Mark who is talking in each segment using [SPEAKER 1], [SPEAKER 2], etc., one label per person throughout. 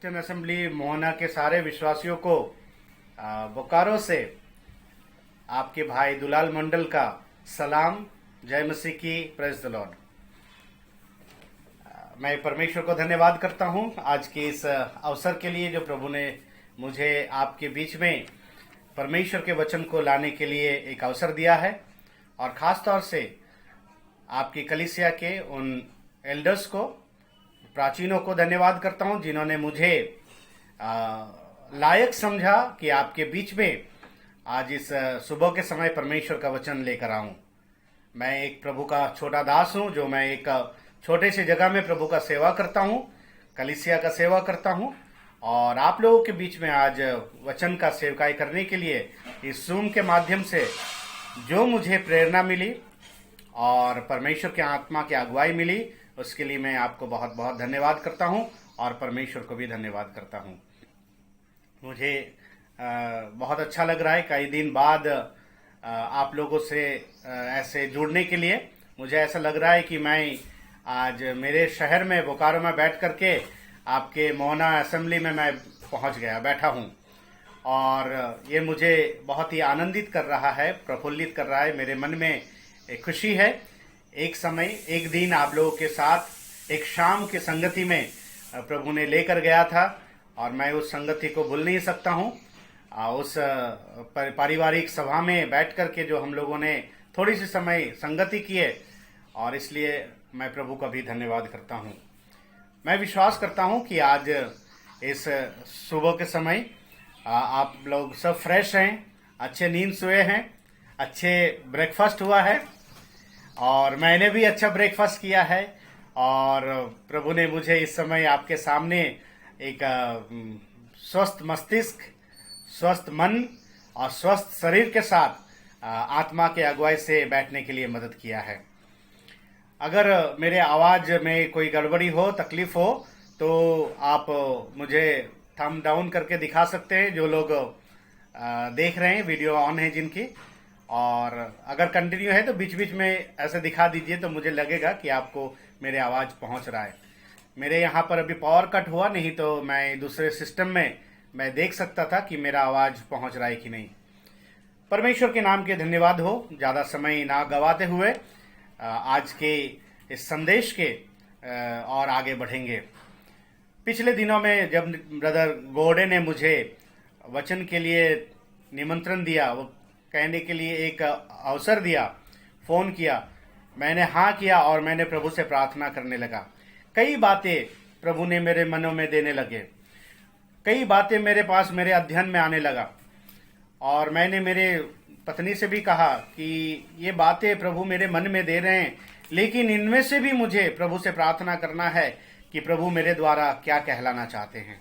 [SPEAKER 1] Christian assembly Mohana के सारे विश्वासियों को बोकारो से आपके भाई दुलाल मंडल का सलाम। जय मसीह की, प्रेज द लॉर्ड। मैं परमेश्वर को धन्यवाद करता हूं आज के इस अवसर के लिए जो प्रभु ने मुझे आपके बीच में परमेश्वर के वचन को लाने के लिए एक अवसर दिया है, और खास तौर से आपकी कलीसिया के उन एल्डर्स को, प्राचीनों को धन्यवाद करता हूं जिन्होंने मुझे लायक समझा कि आपके बीच में आज इस सुबह के समय परमेश्वर का वचन लेकर आऊं। मैं एक प्रभु का छोटा दास हूं, जो मैं एक छोटे से जगह में प्रभु का सेवा करता हूं, कलीसिया का सेवा करता हूं, और आप लोगों के बीच में आज वचन का सेवकाई करने के लिए इस जूम के माध्यम से जो मुझे प्रेरणा मिली और परमेश्वर के आत्मा की अगुवाई मिली, उसके लिए मैं आपको बहुत बहुत धन्यवाद करता हूं और परमेश्वर को भी धन्यवाद करता हूं। मुझे बहुत अच्छा लग रहा है कई दिन बाद आप लोगों से ऐसे जुड़ने के लिए। मुझे ऐसा लग रहा है कि मैं आज मेरे शहर में बोकारो में बैठ करके आपके मोहना असेंबली में मैं पहुंच गया, बैठा हूं, और ये मुझे बहुत ही आनंदित कर रहा है, प्रफुल्लित कर रहा है। मेरे मन में एक खुशी है। एक समय, एक दिन आप लोगों के साथ एक शाम की संगति में प्रभु ने लेकर गया था, और मैं उस संगति को भूल नहीं सकता हूं। उस पारिवारिक सभा में बैठ करके जो हम लोगों ने थोड़ी सी समय संगति किए, और इसलिए मैं प्रभु का भी धन्यवाद करता हूं। मैं विश्वास करता हूं कि आज इस सुबह के समय आप लोग सब फ्रेश हैं, अच्छे नींद सोए हैं, अच्छे ब्रेकफास्ट हुआ है, और मैंने भी अच्छा ब्रेकफास्ट किया है, और प्रभु ने मुझे इस समय आपके सामने एक स्वस्थ मस्तिष्क, स्वस्थ मन और स्वस्थ शरीर के साथ आत्मा के अगुवाई से बैठने के लिए मदद किया है। अगर मेरे आवाज में कोई गड़बड़ी हो, तकलीफ हो, तो आप मुझे थंब डाउन करके दिखा सकते हैं, जो लोग देख रहे हैं, वीडियो ऑन है जिनकी। और अगर कंटिन्यू है तो बीच बीच में ऐसे दिखा दीजिए, तो मुझे लगेगा कि आपको मेरे आवाज पहुंच रहा है। मेरे यहाँ पर अभी पावर कट हुआ, नहीं तो मैं दूसरे सिस्टम में मैं देख सकता था कि मेरा आवाज पहुंच रहा है कि नहीं। परमेश्वर के नाम के धन्यवाद हो। ज्यादा समय ना गवाते हुए आज के इस संदेश के और आगे बढ़ेंगे। पिछले दिनों में जब ब्रदर गोडे ने मुझे वचन के लिए निमंत्रण दिया, वो कहने के लिए एक अवसर दिया, फोन किया, मैंने हाँ किया और मैंने प्रभु से प्रार्थना करने लगा। कई बातें प्रभु ने मेरे मनों में देने लगे, कई बातें मेरे पास मेरे अध्ययन में आने लगा, और मैंने मेरे पत्नी से भी कहा कि ये बातें प्रभु मेरे मन में दे रहे हैं, लेकिन इनमें से भी मुझे प्रभु से प्रार्थना करना है कि प्रभु मेरे द्वारा क्या कहलाना चाहते हैं।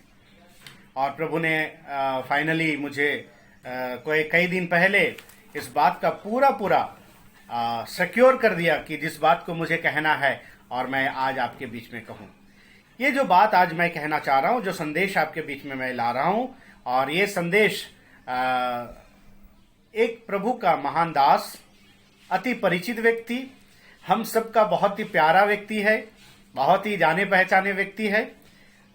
[SPEAKER 1] और प्रभु ने फाइनली मुझे कई दिन पहले इस बात का पूरा सिक्योर कर दिया कि जिस बात को मुझे कहना है और मैं आज आपके बीच में कहूं। ये जो बात आज मैं कहना चाह रहा हूं, जो संदेश आपके बीच में मैं ला रहा हूं, और ये संदेश एक प्रभु का महान दास, अति परिचित व्यक्ति, हम सबका बहुत ही प्यारा व्यक्ति है, बहुत ही जाने पहचाने व्यक्ति है।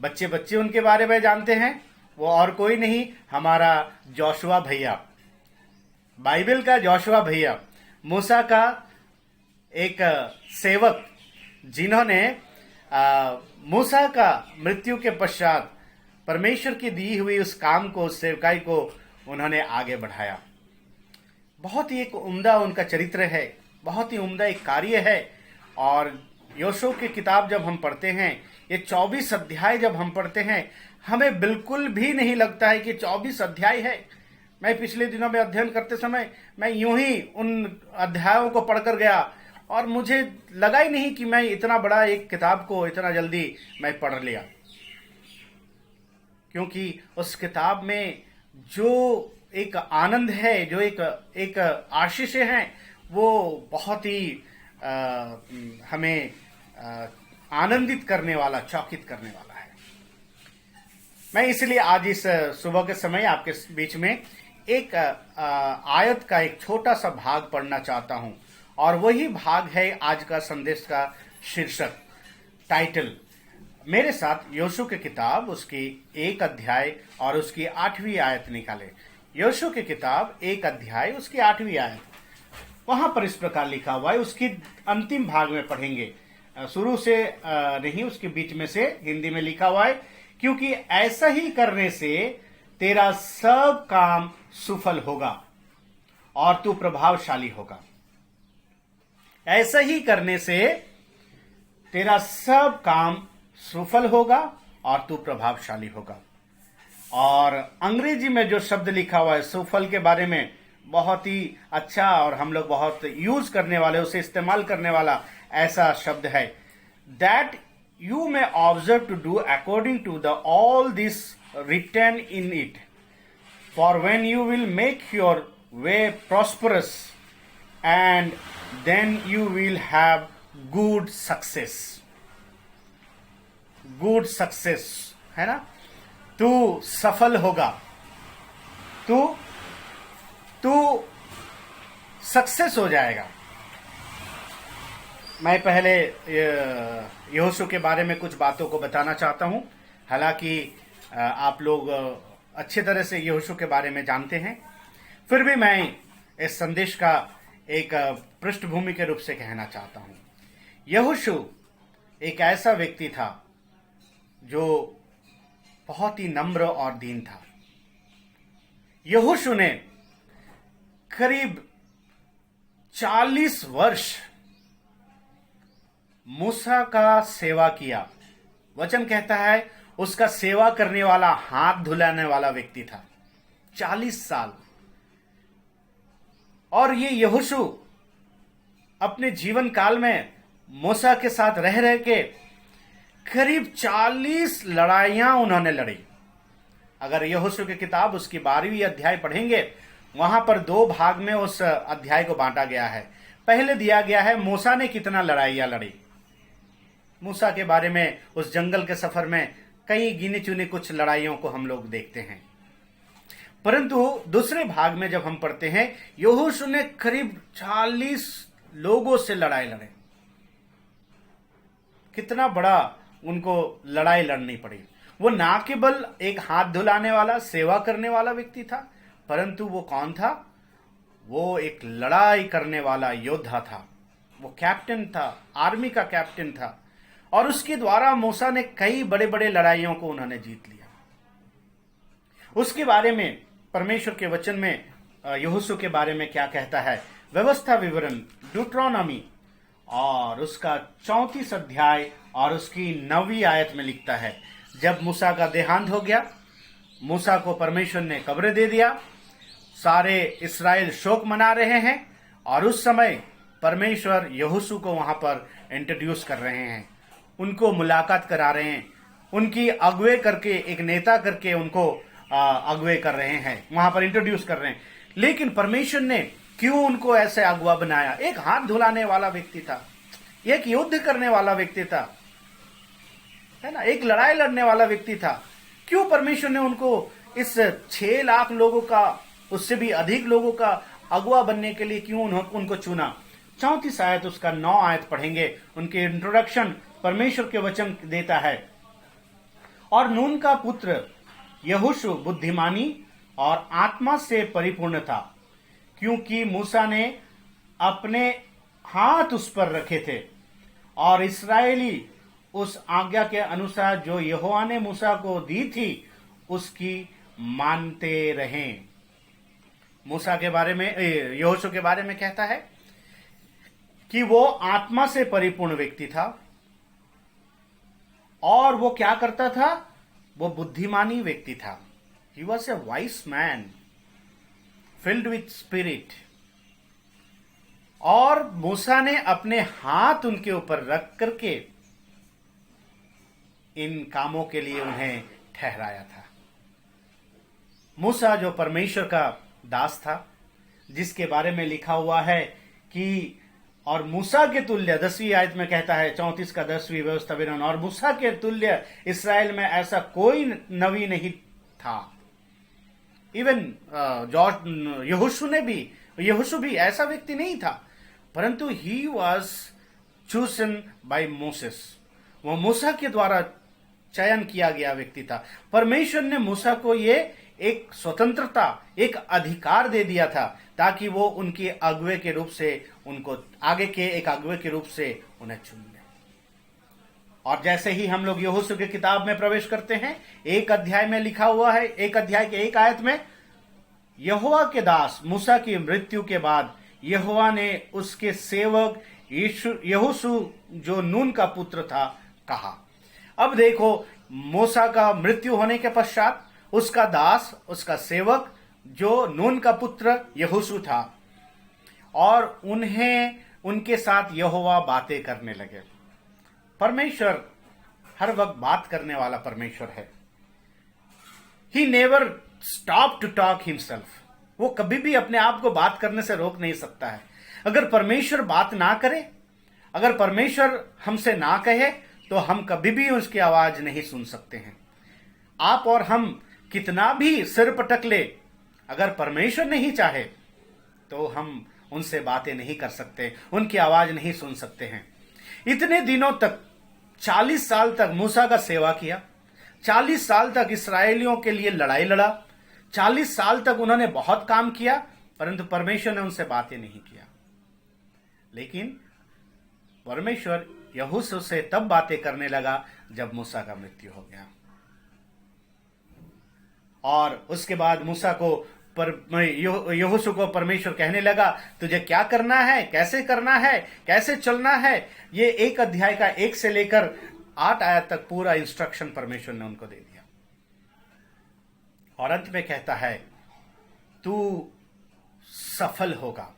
[SPEAKER 1] बच्चे बच्चे उनके बारे में जानते हैं। वो और कोई नहीं, हमारा जोशुआ भैया, बाइबल का जोशुआ भैया, मूसा का एक सेवक, जिन्होंने मूसा का मृत्यु के पश्चात परमेश्वर की दी हुई उस काम को, उस सेवकाई को उन्होंने आगे बढ़ाया। बहुत ही एक उम्दा उनका चरित्र है, बहुत ही उम्दा एक कार्य है। और योशुआ की किताब जब हम पढ़ते हैं, ये 24 अध्याय जब हम पढ़ते हैं, हमें बिल्कुल भी नहीं लगता है कि 24 अध्याय है। मैं पिछले दिनों में अध्ययन करते समय मैं यूं ही उन अध्यायों को पढ़कर गया, और मुझे लगा ही नहीं कि मैं इतना बड़ा एक किताब को इतना जल्दी मैं पढ़ लिया, क्योंकि उस किताब में जो एक आनंद है, जो एक आशीष है, वो बहुत ही हमें आनंदित करने वाला, चौकित करने वाला है। मैं इसलिए आज इस सुबह के समय आपके बीच में एक आयत का एक छोटा सा भाग पढ़ना चाहता हूं, और वही भाग है आज का संदेश का शीर्षक, टाइटल। मेरे साथ यहोशू की किताब उसकी 1 अध्याय और उसकी 8वीं आयत निकाले। यहोशू की किताब 1 अध्याय उसकी 8वीं आयत, वहां पर इस प्रकार लिखा हुआ है। उसकी अंतिम भाग में पढ़ेंगे, शुरू से नहीं, उसके बीच में से हिंदी में लिखा हुआ है, क्योंकि ऐसा ही करने से तेरा सब काम सफल होगा और तू प्रभावशाली होगा। ऐसा ही करने से तेरा सब काम सफल होगा और तू प्रभावशाली होगा। और अंग्रेजी में जो शब्द लिखा हुआ है सफल के बारे में, बहुत ही अच्छा और हम लोग बहुत यूज करने वाले, उसे इस्तेमाल करने वाला ऐसा शब्द है, that you may observe to do according to the all this written in it, for when you will make your way prosperous and then you will have good success. Good success है ना, तू सफल होगा, तू success हो जाएगा। मैं पहले यहोशू के बारे में कुछ बातों को बताना चाहता हूं। हालांकि आप लोग अच्छे तरह से यहोशू के बारे में जानते हैं, फिर भी मैं इस संदेश का एक पृष्ठभूमि के रूप से कहना चाहता हूं। यहोशू एक ऐसा व्यक्ति था जो बहुत ही नम्र और दीन था। यहोशू ने करीब 40 वर्ष मूसा का सेवा किया। वचन कहता है उसका सेवा करने वाला, हाथ धुलाने वाला व्यक्ति था। 40 साल। और ये यहोशू अपने जीवन काल में मूसा के साथ रह रह के करीब 40 लड़ाइयां उन्होंने लड़ी। अगर यहोशू की किताब उसकी 12वीं अध्याय पढ़ेंगे, वहां पर 2 भाग में उस अध्याय को बांटा गया है। पहले दिया गया है मूसा ने कितना लड़ाइयां लड़ी। मूसा के बारे में उस जंगल के सफर में कई गिने चुने कुछ लड़ाइयों को हम लोग देखते हैं। परंतु दूसरे भाग में जब हम पढ़ते हैं, यहोशू ने करीब 40 लोगों से लड़ाई लड़े। कितना बड़ा उनको लड़ाई लड़नी पड़ी। वो ना केवल एक हाथ धुलाने वाला, सेवा करने वाला व्यक्ति था, परंतु वो कौन था? वो एक लड़ाई करने वाला योद्धा था। वो कैप्टन था, आर्मी का कैप्टन था। और उसके द्वारा मूसा ने कई बड़े बड़े लड़ाइयों को उन्होंने जीत लिया। उसके बारे में परमेश्वर के वचन में यहोशू के बारे में क्या कहता है? व्यवस्था विवरण ड्यूट्रोनॉमी और उसका 34 अध्याय और उसकी 9वीं आयत में लिखता है, जब मूसा का देहांत हो गया, मूसा को परमेश्वर ने कब्र दे दिया, सारे इस्राएल शोक मना रहे हैं, और उस समय परमेश्वर यहोशू को वहां पर इंट्रोड्यूस कर रहे हैं, उनको मुलाकात करा रहे हैं, उनकी अगुवे करके, एक नेता करके उनको अगुवे कर रहे हैं, वहां पर इंट्रोड्यूस कर रहे हैं। लेकिन परमेश्वर ने क्यों उनको ऐसे अगुवा बनाया? एक हाथ धुलाने वाला व्यक्ति था, एक युद्ध करने वाला व्यक्ति था, है ना, एक लड़ाई लड़ने वाला व्यक्ति था। क्यों परमेश्वर ने उनको इस 6 लाख लोगों का, उससे भी अधिक लोगों का अगुवा बनने के लिए क्यों उनको चुना? 34 आयत उसका 9 आयत पढ़ेंगे। उनके इंट्रोडक्शन परमेश्वर के वचन देता है, और नून का पुत्र यहोशू बुद्धिमानी और आत्मा से परिपूर्ण था, क्योंकि मूसा ने अपने हाथ उस पर रखे थे, और इस्राएली उस आज्ञा के अनुसार जो यहोवा ने मूसा को दी थी उसकी मानते रहे। मूसा के बारे में, यहोशू के बारे में कहता है कि वो आत्मा से परिपूर्ण व्यक्ति था, और वो क्या करता था? वो बुद्धिमानी व्यक्ति था। He was a vice man filled with spirit. और मूसा ने अपने हाथ उनके ऊपर रख करके इन कामों के लिए उन्हें ठहराया था। मूसा जो परमेश्वर का दास था, जिसके बारे में लिखा हुआ है कि और मूसा के तुल्य, 10वीं आयत में कहता है, 34 का 10वीं व्यवस्था विवरण, और मूसा के तुल्य इस्राएल में ऐसा कोई नबी नहीं था। इवन यहोशू भी ऐसा व्यक्ति नहीं था, परंतु he was chosen bye Moses. वो मूसा के द्वारा चयन किया गया व्यक्ति था। परमेश्वर ने मूसा को ये एक स्वतंत्रता, एक अधिकार दे दिया था ताकि वो उनके अगुवे के रूप से, उनको आगे के एक अगुवे के रूप से उन्हें चुन ले। और जैसे ही हम लोग यहोशू की किताब में प्रवेश करते हैं, एक अध्याय में लिखा हुआ है, एक अध्याय के एक आयत में, यहोवा के दास मूसा की मृत्यु के बाद यहोवा ने उसके सेवक यहोशू जो नून का पुत्र था कहा। अब देखो, मूसा का मृत्यु होने के पश्चात उसका दास, उसका सेवक जो नून का पुत्र यहोशू था, और उनके साथ यहोवा बातें करने लगे। परमेश्वर हर वक्त बात करने वाला परमेश्वर है। He never stop to talk himself. वो कभी भी अपने आप को बात करने से रोक नहीं सकता है। अगर परमेश्वर बात ना करे, अगर परमेश्वर हमसे ना कहे, तो हम कभी भी उसकी आवाज नहीं सुन सकते हैं। आप और हम कितना भी सिर पटक ले, अगर परमेश्वर नहीं चाहे तो हम उनसे बातें नहीं कर सकते, उनकी आवाज नहीं सुन सकते हैं। इतने दिनों तक, 40 साल तक मूसा का सेवा किया, 40 साल तक इसराइलियों के लिए लड़ाई लड़ा, 40 साल तक उन्होंने बहुत काम किया, परंतु परमेश्वर ने उनसे बातें नहीं किया। लेकिन परमेश्वर यहोशू से तब बातें करने लगा जब मूसा का मृत्यु हो गया। और उसके बाद मूसा को यहोशू को परमेश्वर कहने लगा, तुझे क्या करना है, कैसे करना है, कैसे चलना है। ये एक अध्याय का 1 से लेकर 8 आयत तक पूरा इंस्ट्रक्शन परमेश्वर ने उनको दे दिया। और अंत में कहता है, तू सफल होगा,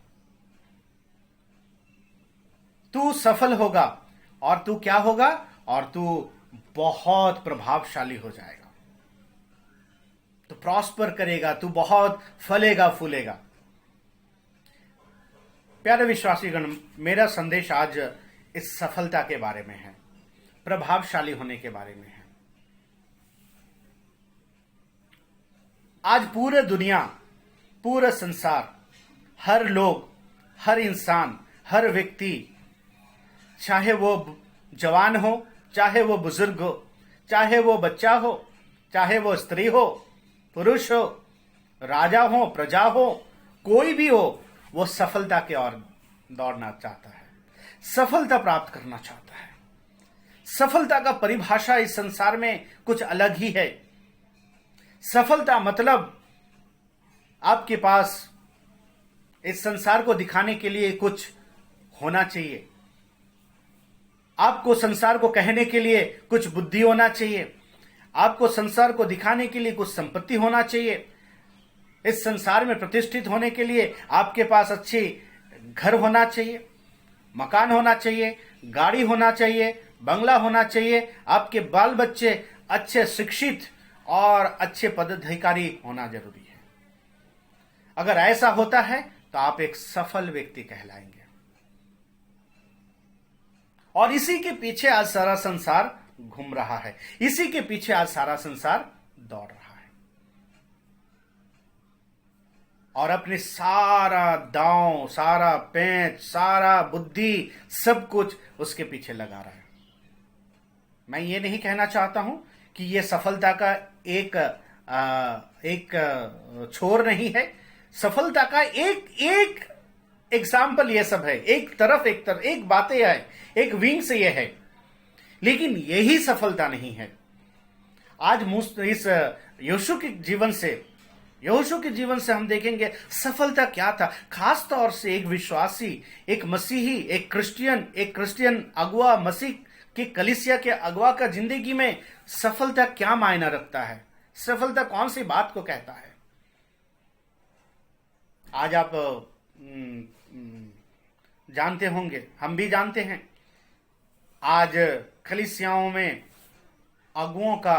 [SPEAKER 1] तू सफल होगा, और तू क्या होगा, और तू बहुत प्रभावशाली हो जाएगा, तू प्रॉस्पर करेगा, तू बहुत फलेगा फूलेगा। प्यारे विश्वासीगण, मेरा संदेश आज इस सफलता के बारे में है, प्रभावशाली होने के बारे में है। आज पूरे दुनिया, पूरा संसार, हर लोग, हर इंसान, हर व्यक्ति, चाहे वो जवान हो, चाहे वो बुजुर्ग हो, चाहे वो बच्चा हो, चाहे वो स्त्री हो, पुरुष हो, राजा हो, प्रजा हो, कोई भी हो, वो सफलता की ओर दौड़ना चाहता है, सफलता प्राप्त करना चाहता है। सफलता का परिभाषा इस संसार में कुछ अलग ही है। सफलता मतलब आपके पास इस संसार को दिखाने के लिए कुछ होना चाहिए, आपको संसार को कहने के लिए कुछ बुद्धि होना चाहिए, आपको संसार को दिखाने के लिए कुछ संपत्ति होना चाहिए, इस संसार में प्रतिष्ठित होने के लिए आपके पास अच्छी घर होना चाहिए, मकान होना चाहिए, गाड़ी होना चाहिए, बंगला होना चाहिए, आपके बाल बच्चे अच्छे शिक्षित और अच्छे पदाधिकारी होना जरूरी है। अगर ऐसा होता है तो आप एक सफल व्यक्ति कहलाएंगे। और इसी के पीछे आज सारा संसार घूम रहा है, इसी के पीछे आज सारा संसार दौड़ रहा है, और अपने सारा दांव, सारा पेंच, सारा बुद्धि, सब कुछ उसके पीछे लगा रहा है। मैं ये नहीं कहना चाहता हूं कि ये सफलता का एक छोर नहीं है। सफलता का एक एग्जाम्पल ये सब है, एक तरफ एक बातें है, एक विंग से ये है, लेकिन यही सफलता नहीं है। आज इस यहोशू के जीवन से हम देखेंगे सफलता क्या था। खास तौर से एक विश्वासी, एक मसीही, एक क्रिश्चियन अगुआ, मसीह की कलीसिया के अगुआ का जिंदगी में सफलता क्या मायना रखता है, सफलता कौन सी बात को कहता है। आज आप जानते होंगे, हम भी जानते हैं, आज कलीसियाओं में अगुओं का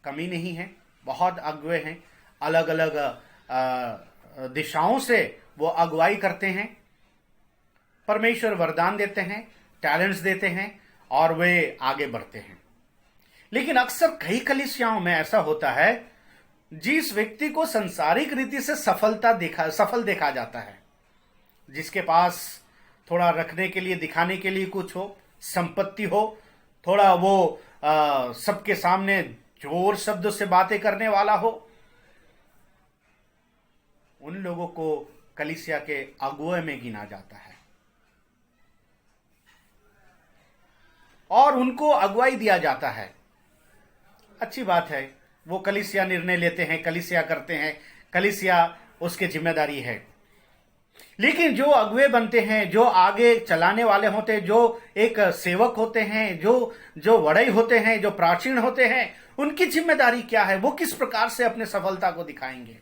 [SPEAKER 1] कमी नहीं है, बहुत अगुए हैं, अलग अलग दिशाओं से वो अगुवाई करते हैं। परमेश्वर वरदान देते हैं, टैलेंट्स देते हैं, और वे आगे बढ़ते हैं। लेकिन अक्सर कई कलीसियाओं में ऐसा होता है, जिस व्यक्ति को संसारिक रीति से सफल देखा जाता है, जिसके पास थोड़ा रखने के लिए, दिखाने के लिए कुछ हो, संपत्ति हो, थोड़ा वो सबके सामने जोर शब्दों से बातें करने वाला हो, उन लोगों को कलीसिया के अगुए में गिना जाता है और उनको अगुवाई दिया जाता है। अच्छी बात है, वो कलीसिया निर्णय लेते हैं, कलीसिया करते हैं, कलीसिया उसकी जिम्मेदारी है। लेकिन जो अगुवे बनते हैं, जो आगे चलाने वाले होते हैं, जो एक सेवक होते हैं, जो वड़ई होते हैं, जो प्राचीन होते हैं, उनकी जिम्मेदारी क्या है? वो किस प्रकार से अपने सफलता को दिखाएंगे?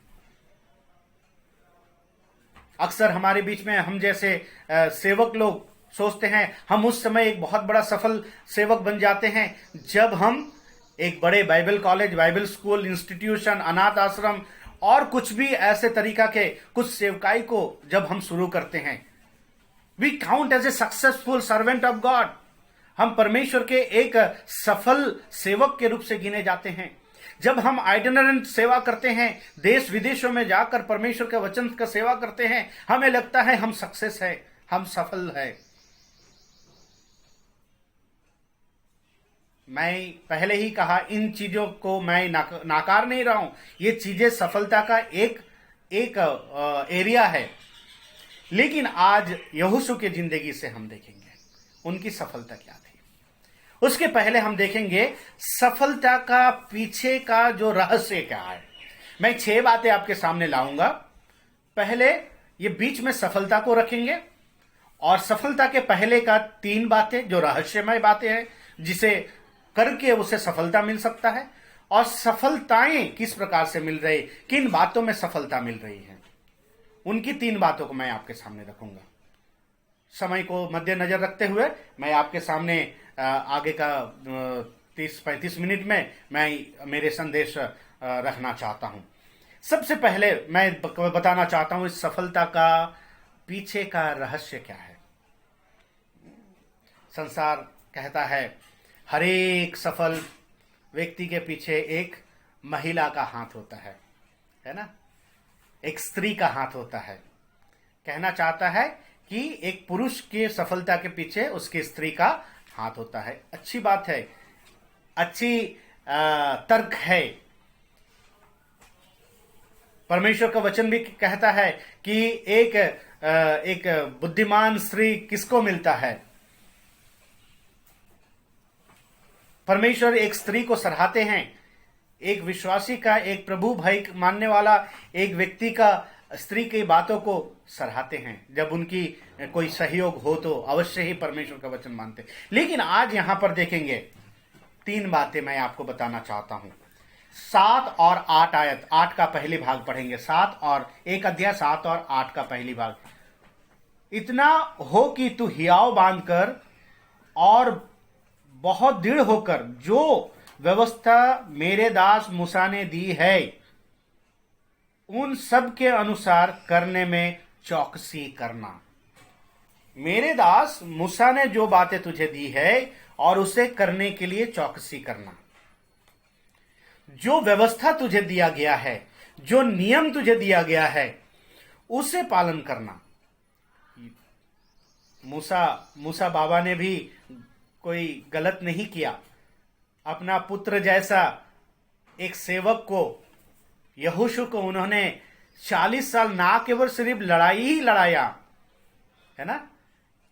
[SPEAKER 1] अक्सर हमारे बीच में हम जैसे सेवक लोग सोचते हैं हम उस समय एक बहुत बड़ा सफल सेवक बन जाते हैं जब हम एक बड़े Bible college, Bible school, institution, अनाथ आश्रम और कुछ भी ऐसे तरीका के कुछ सेवकाई को जब हम शुरू करते हैं। We count as a successful servant of God. हम परमेश्वर के एक सफल सेवक के रूप से गिने जाते हैं। जब हम आइटिनरेंट सेवा करते हैं, देश विदेशों में जाकर परमेश्वर के वचन का सेवा करते हैं, हमें लगता है हम सक्सेस है, हम सफल है। मैं पहले ही कहा, इन चीजों को मैं नाकार नहीं रहा हूं। ये चीजें सफलता का एक एरिया है। लेकिन आज यहोशू की जिंदगी से हम देखेंगे उनकी सफलता क्या थी। उसके पहले हम देखेंगे सफलता का पीछे का जो रहस्य क्या है। मैं 6 बातें आपके सामने लाऊंगा। पहले ये बीच में सफलता को रखेंगे और सफलता के पहले का 3 बातें जो रहस्यमय बातें हैं, जिसे करके उसे सफलता मिल सकता है, और सफलताएं किस प्रकार से मिल रही, किन बातों में सफलता मिल रही है, उनकी 3 बातों को मैं आपके सामने रखूंगा। समय को मद्देनजर रखते हुए मैं आपके सामने आगे का 30-35 मिनट में मैं मेरे संदेश रखना चाहता हूं। सबसे पहले मैं बताना चाहता हूं इस सफलता का पीछे का रहस्य क्या है। संसार कहता है हर एक सफल व्यक्ति के पीछे एक महिला का हाथ होता है ना, एक स्त्री का हाथ होता है। कहना चाहता है कि एक पुरुष के सफलता के पीछे उसकी स्त्री का हाथ होता है। अच्छी बात है, अच्छी तर्क है। परमेश्वर का वचन भी कहता है कि एक बुद्धिमान स्त्री किसको मिलता है। परमेश्वर एक स्त्री को सराहते हैं। एक विश्वासी का, एक प्रभु भाई मानने वाला एक व्यक्ति का स्त्री की बातों को सराहते हैं। जब उनकी कोई सहयोग हो तो अवश्य ही परमेश्वर का वचन मानते। लेकिन आज यहां पर देखेंगे 3 बातें मैं आपको बताना चाहता हूं। 7 और 8 आयत, 8 का पहली भाग पढ़ेंगे। 7 और 1 अध्याय 7 और 8 का पहली भाग। इतना हो कि तू हियाव बांधकर और बहुत दृढ़ होकर जो व्यवस्था मेरे दास मूसा ने दी है उन सब के अनुसार करने में चौकसी करना। मेरे दास मूसा ने जो बातें तुझे दी है और उसे करने के लिए चौकसी करना। जो व्यवस्था तुझे दिया गया है, जो नियम तुझे दिया गया है, उसे पालन करना। मूसा बाबा ने भी कोई गलत नहीं किया। अपना पुत्र जैसा एक सेवक को, यहोशू को, उन्होंने 40 साल ना केवल सिर्फ लड़ाई ही लड़ाया, है ना।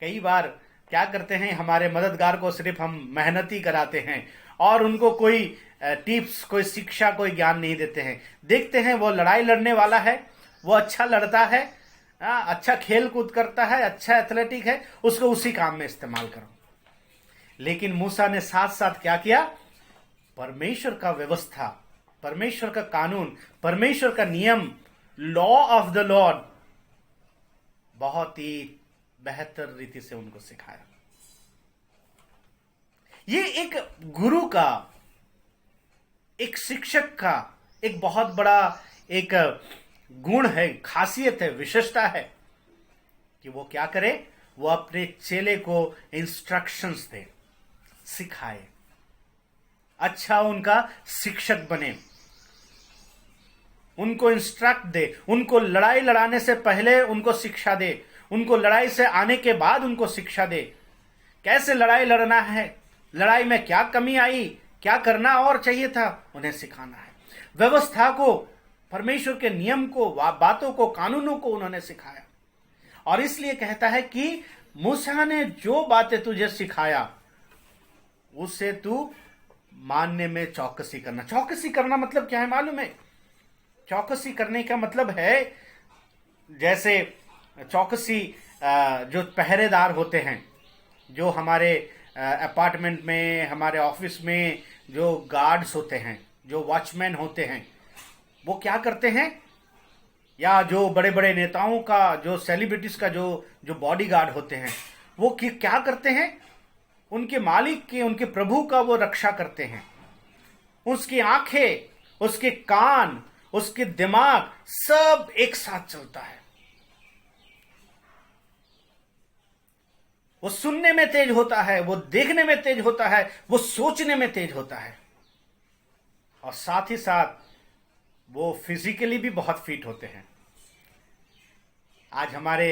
[SPEAKER 1] कई बार क्या करते हैं, हमारे मददगार को सिर्फ हम मेहनत ही कराते हैं और उनको कोई टिप्स, कोई शिक्षा, कोई ज्ञान नहीं देते हैं। देखते हैं वो लड़ाई लड़ने वाला है, वो अच्छा लड़ता है, अच्छा खेल कूद करता है, अच्छा एथलेटिक है, उसको उसी काम में इस्तेमाल करो। लेकिन मूसा ने साथ साथ क्या किया? परमेश्वर का व्यवस्था, परमेश्वर का कानून, परमेश्वर का नियम, लॉ ऑफ द लॉर्ड बहुत ही बेहतर रीति से उनको सिखाया। ये एक गुरु का, एक शिक्षक का एक बहुत बड़ा एक गुण है, खासियत है, विशेषता है कि वो क्या करे, वो अपने चेले को इंस्ट्रक्शंस दे, सिखाए, अच्छा उनका शिक्षक बने, उनको इंस्ट्रक्ट दे, उनको लड़ाई लड़ाने से पहले उनको शिक्षा दे, उनको लड़ाई से आने के बाद उनको शिक्षा दे, कैसे लड़ाई लड़ना है, लड़ाई में क्या कमी आई, क्या करना और चाहिए था, उन्हें सिखाना है। व्यवस्था को, परमेश्वर के नियम को, बातों को, कानूनों को उन्होंने सिखाया। और इसलिए कहता है कि मूसा ने जो बातें तुझे सिखाया उसे तू मानने में चौकसी करना। चौकसी करना मतलब क्या है मालूम है? चौकसी करने का मतलब है, जैसे चौकसी जो पहरेदार होते हैं, जो हमारे अपार्टमेंट में, हमारे ऑफिस में जो गार्ड्स होते हैं, जो वॉचमैन होते हैं, वो क्या करते हैं, या जो बड़े बड़े नेताओं का, जो सेलिब्रिटीज का जो बॉडीगार्ड होते हैं, वो क्या करते हैं? उनके मालिक की, उनके प्रभु का वो रक्षा करते हैं। उसकी आंखें, उसके कान, उसके दिमाग सब एक साथ चलता है। वो सुनने में तेज होता है, वो देखने में तेज होता है, वो सोचने में तेज होता है, और साथ ही साथ वो फिजिकली भी बहुत फिट होते हैं। आज हमारे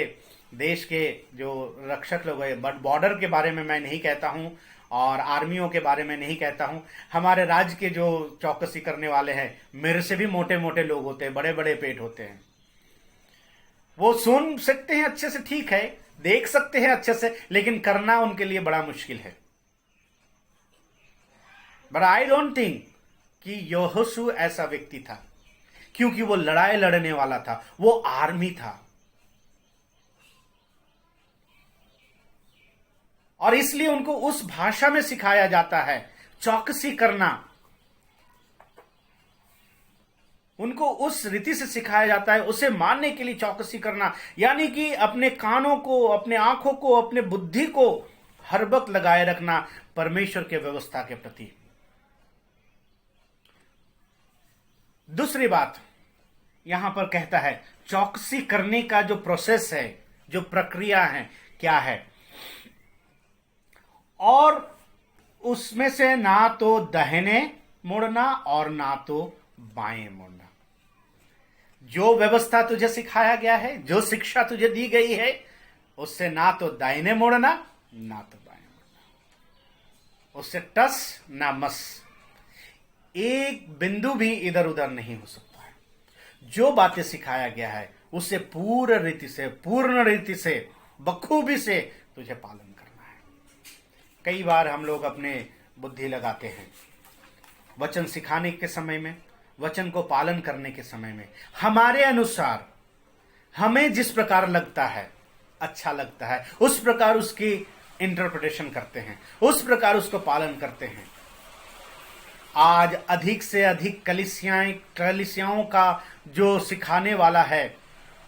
[SPEAKER 1] देश के जो रक्षक लोग हैं, बट बॉर्डर के बारे में मैं नहीं कहता हूं और आर्मियों के बारे में नहीं कहता हूं, हमारे राज्य के जो चौकसी करने वाले हैं, मेरे से भी मोटे मोटे लोग होते हैं, बड़े बड़े पेट होते हैं। वो सुन सकते हैं अच्छे से, ठीक है, देख सकते हैं अच्छे से, लेकिन करना उनके लिए बड़ा मुश्किल है। बट आई डोंट थिंक कि यहोशू ऐसा व्यक्ति था, क्योंकि वो लड़ाई लड़ने वाला था, वो आर्मी था। और इसलिए उनको उस भाषा में सिखाया जाता है चौकसी करना। उनको उस रीति से सिखाया जाता है, उसे मानने के लिए चौकसी करना, यानी कि अपने कानों को, अपने आंखों को, अपने बुद्धि को हर वक्त लगाए रखना परमेश्वर के व्यवस्था के प्रति। दूसरी बात यहां पर कहता है, चौकसी करने का जो प्रोसेस है, जो प्रक्रिया है, क्या है? और उसमें से ना तो दाहिने मुड़ना और ना तो बाएं मुड़ना। जो व्यवस्था तुझे सिखाया गया है, जो शिक्षा तुझे दी गई है, उससे ना तो दाहिने मुड़ना ना तो बाएं मुड़ना, उससे टस ना मस, एक बिंदु भी इधर उधर नहीं हो सकता है। जो बातें सिखाया गया है उसे पूर्ण रीति से, बखूबी से तुझे पालन करना है। कई बार हम लोग अपने बुद्धि लगाते हैं वचन सिखाने के समय में, वचन को पालन करने के समय में, हमारे अनुसार हमें जिस प्रकार लगता है, अच्छा लगता है, उस प्रकार उसकी इंटरप्रिटेशन करते हैं, उस प्रकार उसको पालन करते हैं। आज अधिक से अधिक कलीसियाओं का जो सिखाने वाला है,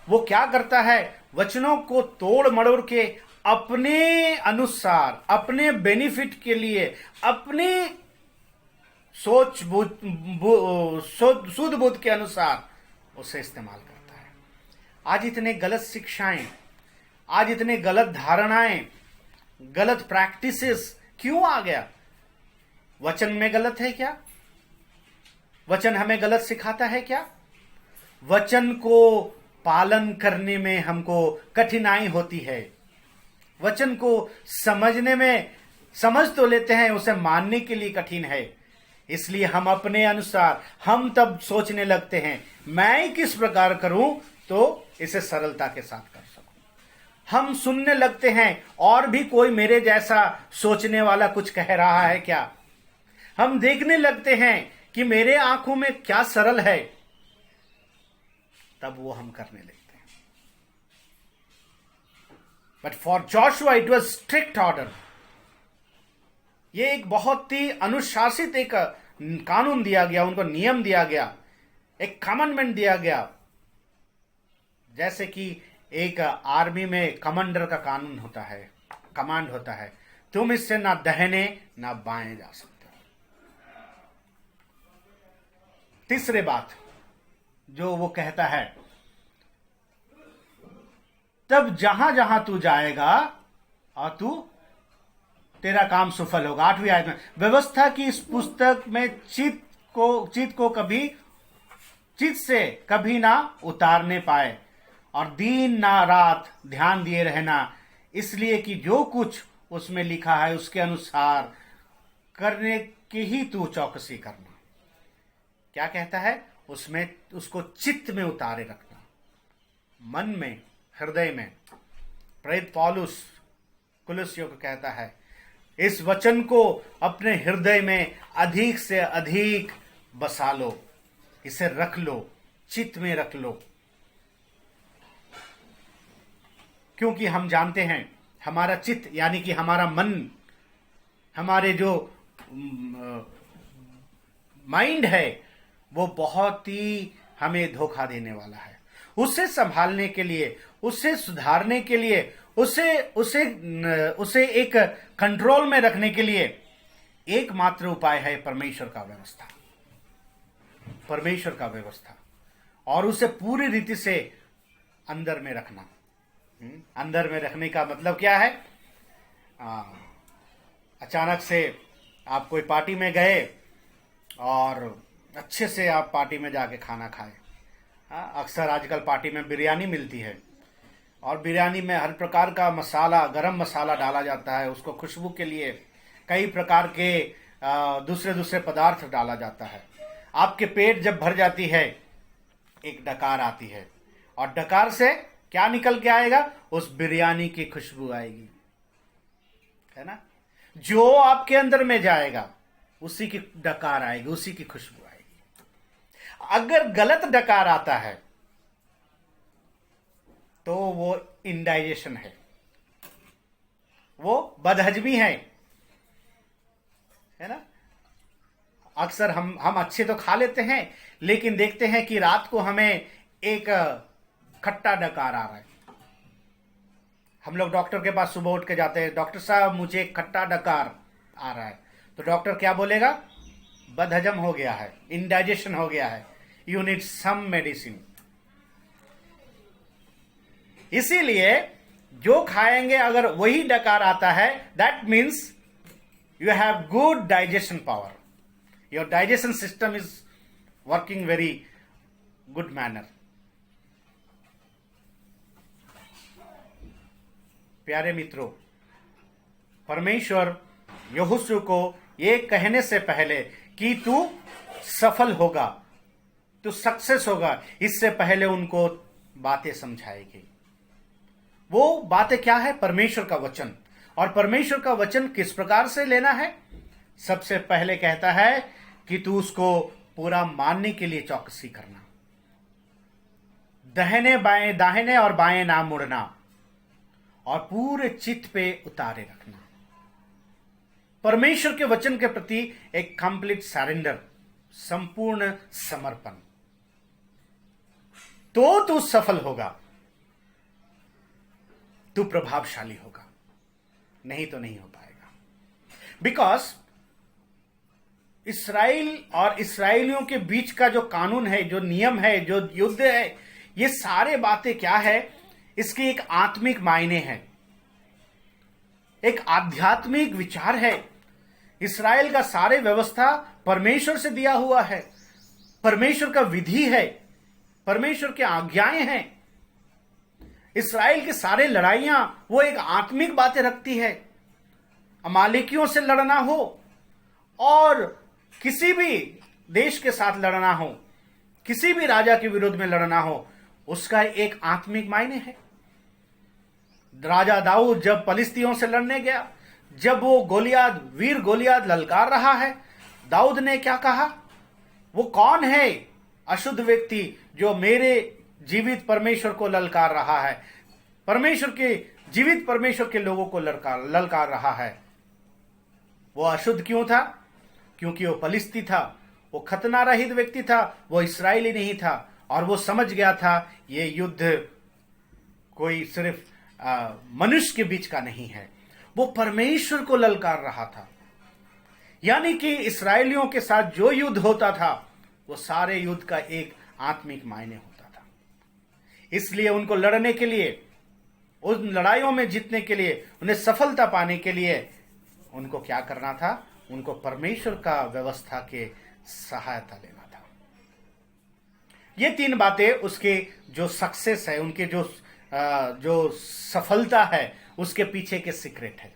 [SPEAKER 1] वो क्या करता है? वचनों को तोड़ मरोड़ के अपने अनुसार, अपने बेनिफिट के लिए, अपनी सूझ बूझ के अनुसार उसे इस्तेमाल करता है। आज इतने गलत शिक्षाएं, आज इतने गलत धारणाएं, गलत प्रैक्टिसेस क्यों आ गया? वचन में गलत है क्या? वचन हमें गलत सिखाता है क्या? वचन को पालन करने में हमको कठिनाई होती है। वचन को समझने में, समझ तो लेते हैं, उसे मानने के लिए कठिन है। इसलिए हम अपने अनुसार हम तब सोचने लगते हैं, मैं किस प्रकार करूं तो इसे सरलता के साथ कर सकूं। हम सुनने लगते हैं और भी कोई मेरे जैसा सोचने वाला कुछ कह रहा है क्या। हम देखने लगते हैं कि मेरे आंखों में क्या सरल है, तब वो हम करने लगते हैं। But for Joshua it was strict order. ये एक बहुत ही अनुशासित एक कानून दिया गया, उनको नियम दिया गया, एक कमांडमेंट दिया गया। जैसे कि एक आर्मी में कमांडर का कानून होता है, कमांड होता है, तुम इससे ना दाहिने ना बाएं जा सकते हो। तीसरी बात जो वो कहता है, तब जहां जहां तू जाएगा और तेरा काम सफल होगा। 8वीं आयत में, व्यवस्था की इस पुस्तक में चित्त को कभी चित्त से कभी ना उतारने पाए और दिन ना रात ध्यान दिए रहना, इसलिए कि जो कुछ उसमें लिखा है उसके अनुसार करने की ही तू चौकसी करना। क्या कहता है उसमें? उसको चित्त में उतारे रखना, मन में, हृदय में। प्रेरित पौलुस कुलुस्सियों को कहता है इस वचन को अपने हृदय में अधिक से अधिक बसा लो, इसे रख लो, चित्त में रख लो। क्योंकि हम जानते हैं हमारा चित्त यानी कि हमारा मन, हमारे जो माइंड है वो बहुत ही हमें धोखा देने वाला है। उसे संभालने के लिए, उसे सुधारने के लिए, उसे एक कंट्रोल में रखने के लिए एकमात्र उपाय है परमेश्वर का व्यवस्था, परमेश्वर का व्यवस्था। और उसे पूरी रीति से अंदर में रखना। अंदर में रखने का मतलब क्या है? अचानक से आप कोई पार्टी में गए और अच्छे से आप पार्टी में जाके खाना खाए। अक्सर आजकल पार्टी में बिरयानी मिलती है और बिरयानी में हर प्रकार का मसाला, गरम मसाला डाला जाता है। उसको खुशबू के लिए कई प्रकार के दूसरे दूसरे पदार्थ डाला जाता है। आपके पेट जब भर जाती है, एक डकार आती है और डकार से क्या निकल के आएगा? उस बिरयानी की खुशबू आएगी, है ना? जो आपके अंदर में जाएगा उसी की डकार आएगी, उसी की खुशबू आएगी। अगर गलत डकार आता है तो वो इंडाइजेशन है, वो बदहजमी है ना? अक्सर हम अच्छे तो खा लेते हैं, लेकिन देखते हैं कि रात को हमें एक खट्टा डकार आ रहा है। हम लोग डॉक्टर के पास सुबह उठ के जाते हैं, डॉक्टर साहब मुझे एक खट्टा डकार आ रहा है। तो डॉक्टर क्या बोलेगा? बदहजम हो गया है, इंडाइजेशन हो गया है, यू नीड सम मेडिसिन। इसीलिए जो खाएंगे अगर वही डकार आता है, that means you have good digestion power, your digestion system is working very good manner. प्यारे मित्रों, परमेश्वर यहोशू को ये कहने से पहले कि तू सफल होगा, तू सक्सेस होगा, इससे पहले उनको बातें समझाएगी। वो बातें क्या है? परमेश्वर का वचन। और परमेश्वर का वचन किस प्रकार से लेना है? सबसे पहले कहता है कि तू उसको पूरा मानने के लिए चौकसी करना, दाहिने और बाएं ना मुड़ना, और पूरे चित्त पे उतारे रखना। परमेश्वर के वचन के प्रति एक कंप्लीट सरेंडर, संपूर्ण समर्पण। तो तू सफल होगा, तू प्रभावशाली होगा, नहीं तो नहीं हो पाएगा। बिकॉज इस्राएल और इस्राएलियों के बीच का जो कानून है, जो नियम है, जो युद्ध है, ये सारे बातें क्या है? इसकी एक आत्मिक मायने है, एक आध्यात्मिक विचार है। इस्राएल का सारे व्यवस्था परमेश्वर से दिया हुआ है, परमेश्वर का विधि है, परमेश्वर की आज्ञाएं हैं। इस्राएल की सारे लड़ाइयां वो एक आत्मिक बातें रखती है। अमालेकियों से लड़ना हो और किसी भी देश के साथ लड़ना हो, किसी भी राजा के विरुद्ध में लड़ना हो, उसका एक आत्मिक मायने है। राजा दाऊद जब फलिस्तियों से लड़ने गया, जब वो वीर गोलियाद ललकार रहा है, दाऊद ने क्या कहा? वो कौन है अशुद्ध व्यक्ति जो मेरे जीवित परमेश्वर को ललकार रहा है, जीवित परमेश्वर के लोगों को ललकार रहा है। वो अशुद्ध क्यों था? क्योंकि वो फलिस्ती था, वो खतना रहित व्यक्ति था, वो इस्राएली नहीं था। और वो समझ गया था ये युद्ध कोई सिर्फ मनुष्य के बीच का नहीं है, वो परमेश्वर को ललकार रहा था। यानी कि इस्राएलियों के साथ जो युद्ध होता था, वो सारे युद्ध का एक आत्मिक मायने होता था। इसलिए उनको लड़ने के लिए, उन लड़ाइयों में जीतने के लिए, उन्हें सफलता पाने के लिए उनको क्या करना था? उनको परमेश्वर का व्यवस्था के सहायता लेना था। ये तीन बातें उसके जो सक्सेस है, उनके जो सफलता है, उसके पीछे के सीक्रेट है।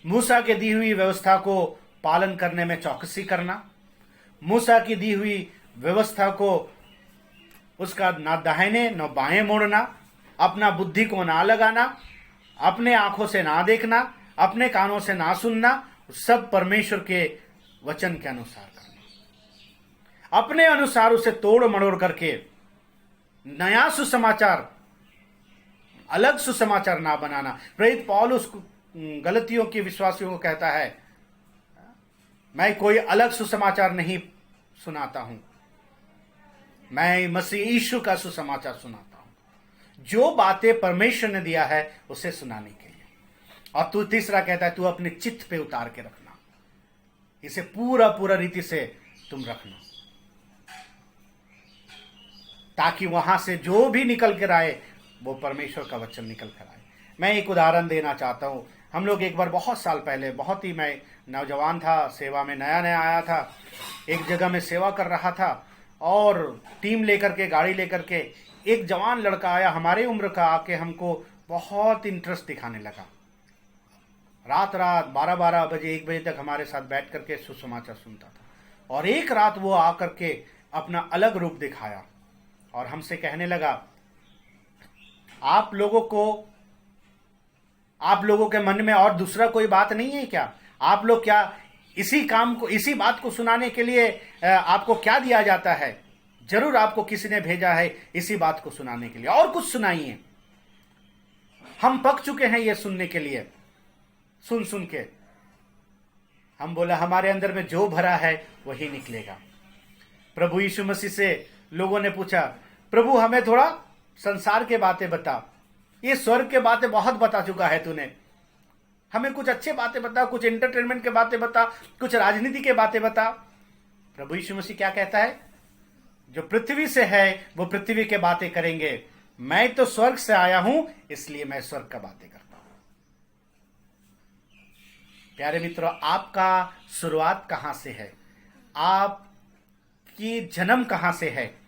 [SPEAKER 1] मूसा के दी हुई व्यवस्था को पालन करने में चौकसी करना, मूसा की दी हुई व्यवस्था को उसका ना दाहिने न बाएं मोड़ना, अपना बुद्धि को ना लगाना, अपने आंखों से ना देखना, अपने कानों से ना सुनना, सब परमेश्वर के वचन के अनुसार करना, अपने अनुसार उसे तोड़ मड़ोड़ करके नया सुसमाचार, अलग सुसमाचार ना बनाना। प्रेरित पौलुस गलतियों के विश्वासियों को कहता है, मैं कोई अलग सुसमाचार नहीं सुनाता हूं, मैं मसीह यीशु का सुसमाचार सुनाता हूं, जो बातें परमेश्वर ने दिया है उसे सुनाने के लिए। और तू तीसरा कहता है, तू अपने चित्त पे उतार के रखना, इसे पूरा पूरा रीति से तुम रखना, ताकि वहां से जो भी निकल कर आए वो परमेश्वर का वचन निकल कर आए। मैं एक उदाहरण देना चाहता हूं। हम लोग एक बार बहुत साल पहले, बहुत ही मैं नौजवान था, सेवा में नया नया आया था, एक जगह में सेवा कर रहा था और टीम लेकर के, गाड़ी लेकर के एक जवान लड़का आया हमारे उम्र का, आके हमको बहुत इंटरेस्ट दिखाने लगा। रात रात 12-12 बजे 1 बजे तक हमारे साथ बैठ करके सुसमाचार सुनता था। और एक रात वो आकर के अपना अलग रूप दिखाया और हमसे कहने लगा, आप लोगों के मन में और दूसरा कोई बात नहीं है क्या? आप लोग क्या इसी काम को, इसी बात को सुनाने के लिए आपको क्या दिया जाता है? जरूर आपको किसी ने भेजा है इसी बात को सुनाने के लिए, और कुछ सुनाइए, हम पक चुके हैं ये सुनने के लिए। सुन सुन के हम बोला, हमारे अंदर में जो भरा है वही निकलेगा। प्रभु यीशु मसीह से लोगों ने पूछा, प्रभु हमें थोड़ा संसार के बातें बता, ये स्वर्ग के बातें बहुत बता चुका है तूने, हमें कुछ अच्छे बातें बता, कुछ एंटरटेनमेंट के बातें बता, कुछ राजनीति के बातें बता। प्रभु यीशु मसीह क्या कहता है? जो पृथ्वी से है वो पृथ्वी के बातें करेंगे, मैं तो स्वर्ग से आया हूं इसलिए मैं स्वर्ग का बातें करता हूं। प्यारे मित्रों, आपका शुरुआत कहां से है? आपकी जन्म कहां से है?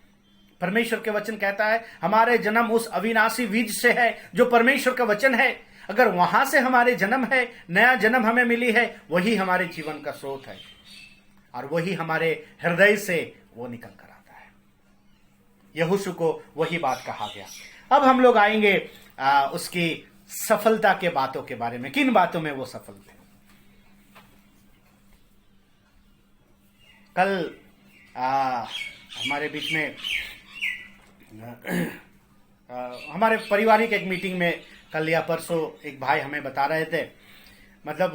[SPEAKER 1] परमेश्वर के वचन कहता है हमारे जन्म उस अविनाशी बीज से है जो परमेश्वर का वचन है। अगर वहां से हमारे जन्म है, नया जन्म हमें मिली है, वही हमारे जीवन का स्रोत है और वही हमारे हृदय से वो निकल कर आता है। यहोशू को वही बात कहा गया। अब हम लोग आएंगे उसकी सफलता के बातों के बारे में। किन बातों में वो सफल थे? कल हमारे बीच में हमारे पारिवारिक एक मीटिंग में कल या परसों एक भाई हमें बता रहे थे, मतलब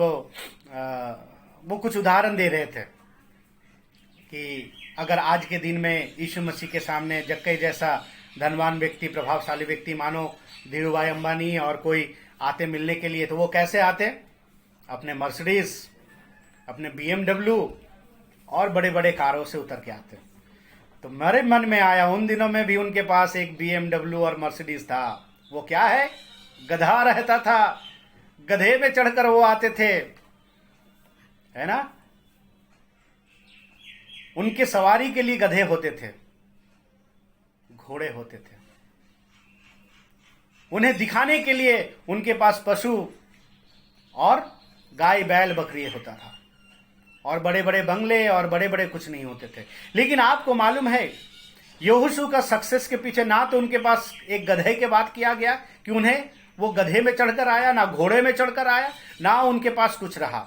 [SPEAKER 1] वो कुछ उदाहरण दे रहे थे कि अगर आज के दिन में यीशु मसीह के सामने जक्कई जैसा धनवान व्यक्ति, प्रभावशाली व्यक्ति, मानो धीरूभाई अंबानी और कोई आते मिलने के लिए, तो वो कैसे आते? अपने मर्सिडीज, अपने BMW और बड़े बड़े कारों से उतर के आते। तो मेरे मन में आया, उन दिनों में भी उनके पास एक BMW और मर्सिडीज था। वो क्या है? गधा रहता था, गधे में चढ़कर वो आते थे, है ना? उनके सवारी के लिए गधे होते थे, घोड़े होते थे, उन्हें दिखाने के लिए उनके पास पशु और गाय बैल बकरी होता था, और बड़े बड़े बंगले और बड़े बड़े कुछ नहीं होते थे। लेकिन आपको मालूम है, यहोशू का सक्सेस के पीछे ना तो उनके पास एक गधे के बात किया गया कि उन्हें वो गधे में चढ़कर आया, ना घोड़े में चढ़कर आया, ना उनके पास कुछ रहा,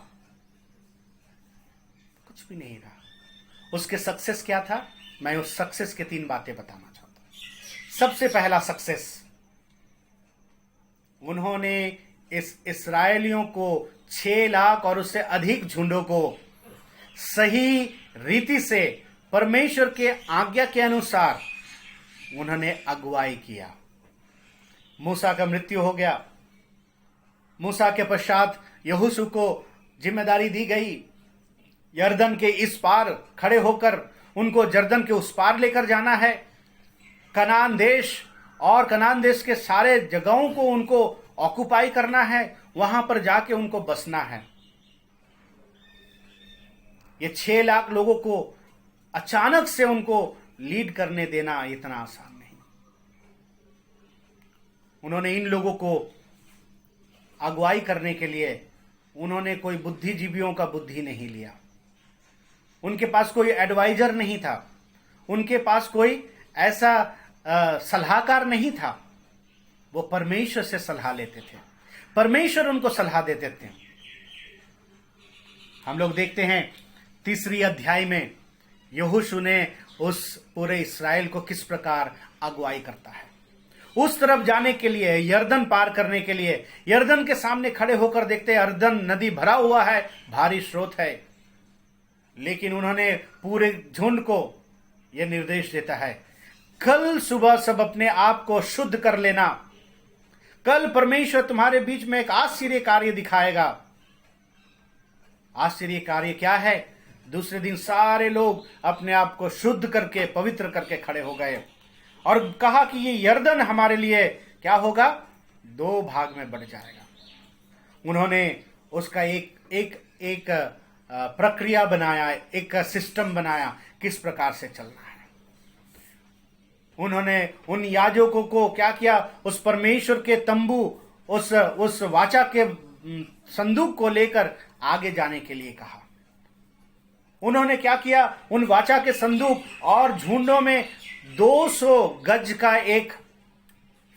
[SPEAKER 1] कुछ भी नहीं रहा। उसके सक्सेस क्या था? मैं उस सक्सेस के 3 बातें बताना चाहता हूं। सबसे पहला सक्सेस, उन्होंने इस इस्राएलियों को 6 लाख और उससे अधिक झुंडों को सही रीति से परमेश्वर के आज्ञा के अनुसार उन्होंने अगुवाई किया। मूसा का मृत्यु हो गया। मूसा के पश्चात यहोशू को जिम्मेदारी दी गई, यर्दन के इस पार खड़े होकर उनको जर्दन के उस पार लेकर जाना है, कनान देश और कनान देश के सारे जगहों को उनको ऑक्युपाई करना है, वहां पर जाके उनको बसना है। ये 6 लाख लोगों को अचानक से उनको लीड करने देना इतना आसान नहीं। उन्होंने इन लोगों को अगुवाई करने के लिए उन्होंने कोई बुद्धिजीवियों का बुद्धि नहीं लिया, उनके पास कोई एडवाइजर नहीं था, उनके पास कोई ऐसा सलाहकार नहीं था। वो परमेश्वर से सलाह लेते थे, परमेश्वर उनको सलाह देते थे। हम लोग देखते हैं 3 अध्याय में यहोशू ने उस पूरे इस्राएल को किस प्रकार अगुवाई करता है। उस तरफ जाने के लिए, यर्दन पार करने के लिए, यर्दन के सामने खड़े होकर देखते हैं यर्दन नदी भरा हुआ है, भारी स्रोत है, लेकिन उन्होंने पूरे झुंड को यह निर्देश देता है, कल सुबह सब अपने आप को शुद्ध कर लेना, कल परमेश्वर तुम्हारे बीच में एक आश्चर्य कार्य दिखाएगा। आश्चर्य कार्य क्या है? दूसरे दिन सारे लोग अपने आप को शुद्ध करके, पवित्र करके खड़े हो गए और कहा कि ये यर्दन हमारे लिए क्या होगा, 2 भाग में बढ़ जाएगा। उन्होंने उसका एक प्रक्रिया बनाया, एक सिस्टम बनाया, किस प्रकार से चलना है। उन्होंने उन याजकों को क्या किया, उस परमेश्वर के तंबू, उस वाचा के संदूक को लेकर आगे जाने के लिए कहा। उन्होंने क्या किया, उन वाचा के संदूक और झुंडों में 200 गज का एक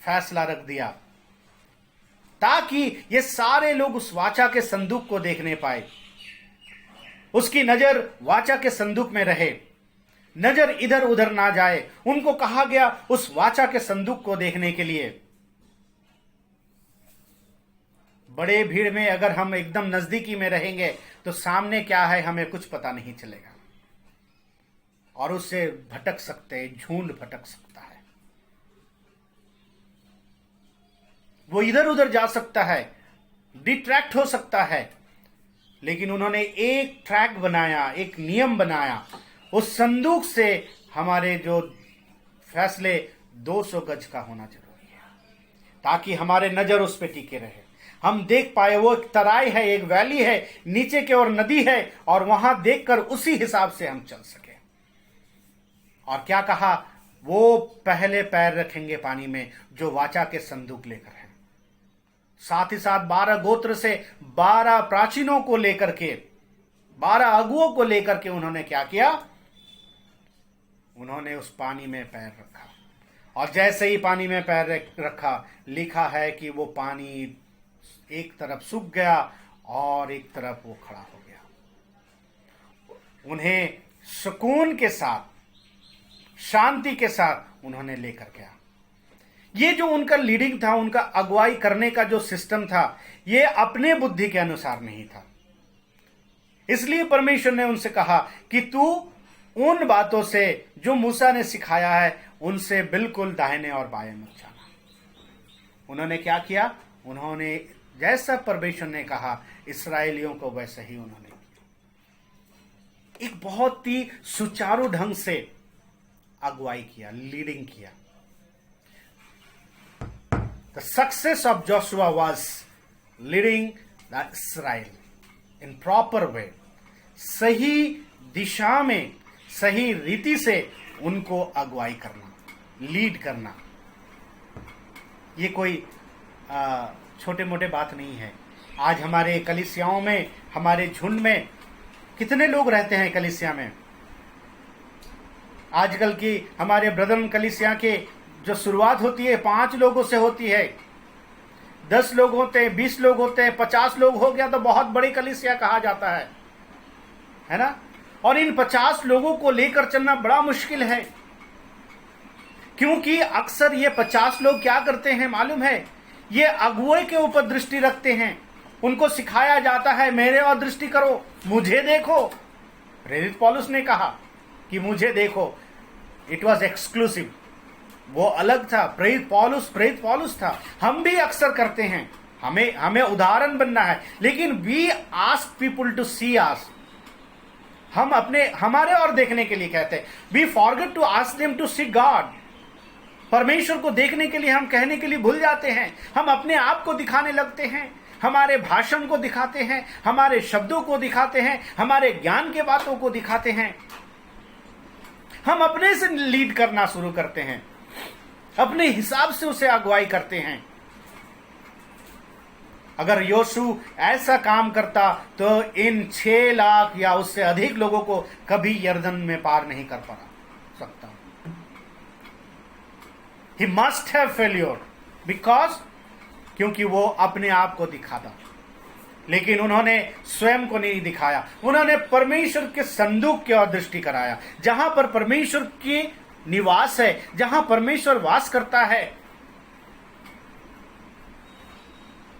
[SPEAKER 1] फैसला रख दिया, ताकि ये सारे लोग उस वाचा के संदूक को देखने पाए, उसकी नजर वाचा के संदूक में रहे, नजर इधर उधर ना जाए। उनको कहा गया उस वाचा के संदूक को देखने के लिए। बड़े भीड़ में अगर हम एकदम नजदीकी में रहेंगे तो सामने क्या है हमें कुछ पता नहीं चलेगा और उससे भटक सकते हैं, झुंड भटक सकता है, वो इधर उधर जा सकता है, डिट्रैक्ट हो सकता है। लेकिन उन्होंने एक ट्रैक बनाया, एक नियम बनाया, उस संदूक से हमारे जो फैसले 200 गज का होना जरूरी है, ताकि हमारे नजर उस पर टिके रहे, हम देख पाए। वो एक तराई है, एक वैली है, नीचे की ओर नदी है, और वहां देखकर उसी हिसाब से हम चल सके। और क्या कहा, वो पहले पैर रखेंगे पानी में जो वाचा के संदूक लेकर है। साथ ही साथ 12 गोत्र से 12 प्राचीनों को लेकर के, 12 अगुओं को लेकर के उन्होंने क्या किया, उन्होंने उस पानी में पैर रखा। और जैसे ही पानी में पैर रखा, लिखा है कि वो पानी एक तरफ सूख गया और एक तरफ वो खड़ा हो गया। उन्हें सुकून के साथ, शांति के साथ उन्होंने लेकर गया। ये जो उनका लीडिंग था, उनका अगुवाई करने का जो सिस्टम था, ये अपने बुद्धि के अनुसार नहीं था। इसलिए परमेश्वर ने उनसे कहा कि तू उन बातों से जो मूसा ने सिखाया है, उनसे बिल्कुल दाहिने और बाएं मत जाना। उन्होंने क्या किया, उन्होंने जैसा परमेश्वर ने कहा इस्राएलियों को वैसे ही उन्होंने किया। एक बहुत ही सुचारू ढंग से अगुवाई किया, लीडिंग किया। The success of Joshua was leading the Israel in proper way. सही दिशा में, सही रीति से उनको अगुवाई करना, लीड करना, ये कोई छोटे मोटे बात नहीं है। आज हमारे कलीसियाओं में, हमारे झुंड में कितने लोग रहते हैं कलीसिया में। आजकल की हमारे ब्रदर कलीसिया के जो शुरुआत होती है 5 लोगों से होती है, 10 लोग होते हैं, 20 लोग होते हैं, 50 लोग हो गया तो बहुत बड़ी कलीसिया कहा जाता है ना। और इन 50 लोगों को लेकर चलना बड़ा मुश्किल है, क्योंकि अक्सर ये 50 लोग क्या करते हैं मालूम है, ये अगुवे के ऊपर दृष्टि रखते हैं। उनको सिखाया जाता है मेरे और दृष्टि करो, मुझे देखो। प्रेरित पौलुस ने कहा कि मुझे देखो, इट वॉज एक्सक्लूसिव, वो अलग था। प्रेरित पौलुस था। हम भी अक्सर करते हैं, हमें उदाहरण बनना है, लेकिन we ask people to see us. हम हमारे और देखने के लिए कहते हैं। We forget to ask them to see God. परमेश्वर को देखने के लिए हम कहने के लिए भूल जाते हैं। हम अपने आप को दिखाने लगते हैं, हमारे भाषण को दिखाते हैं, हमारे शब्दों को दिखाते हैं, हमारे ज्ञान के बातों को दिखाते हैं। हम अपने से लीड करना शुरू करते हैं, अपने हिसाब से उसे अगुवाई करते हैं। अगर योशु ऐसा काम करता तो इन 6 लाख या उससे अधिक लोगों को कभी यर्दन में पार नहीं कर पा सकता। He must have failure because, क्योंकि वो अपने आप को दिखाता, लेकिन उन्होंने स्वयं को नहीं दिखाया। उन्होंने परमेश्वर के संदूक की ओर दृष्टि कराया, जहां पर परमेश्वर की निवास है, जहां परमेश्वर वास करता है।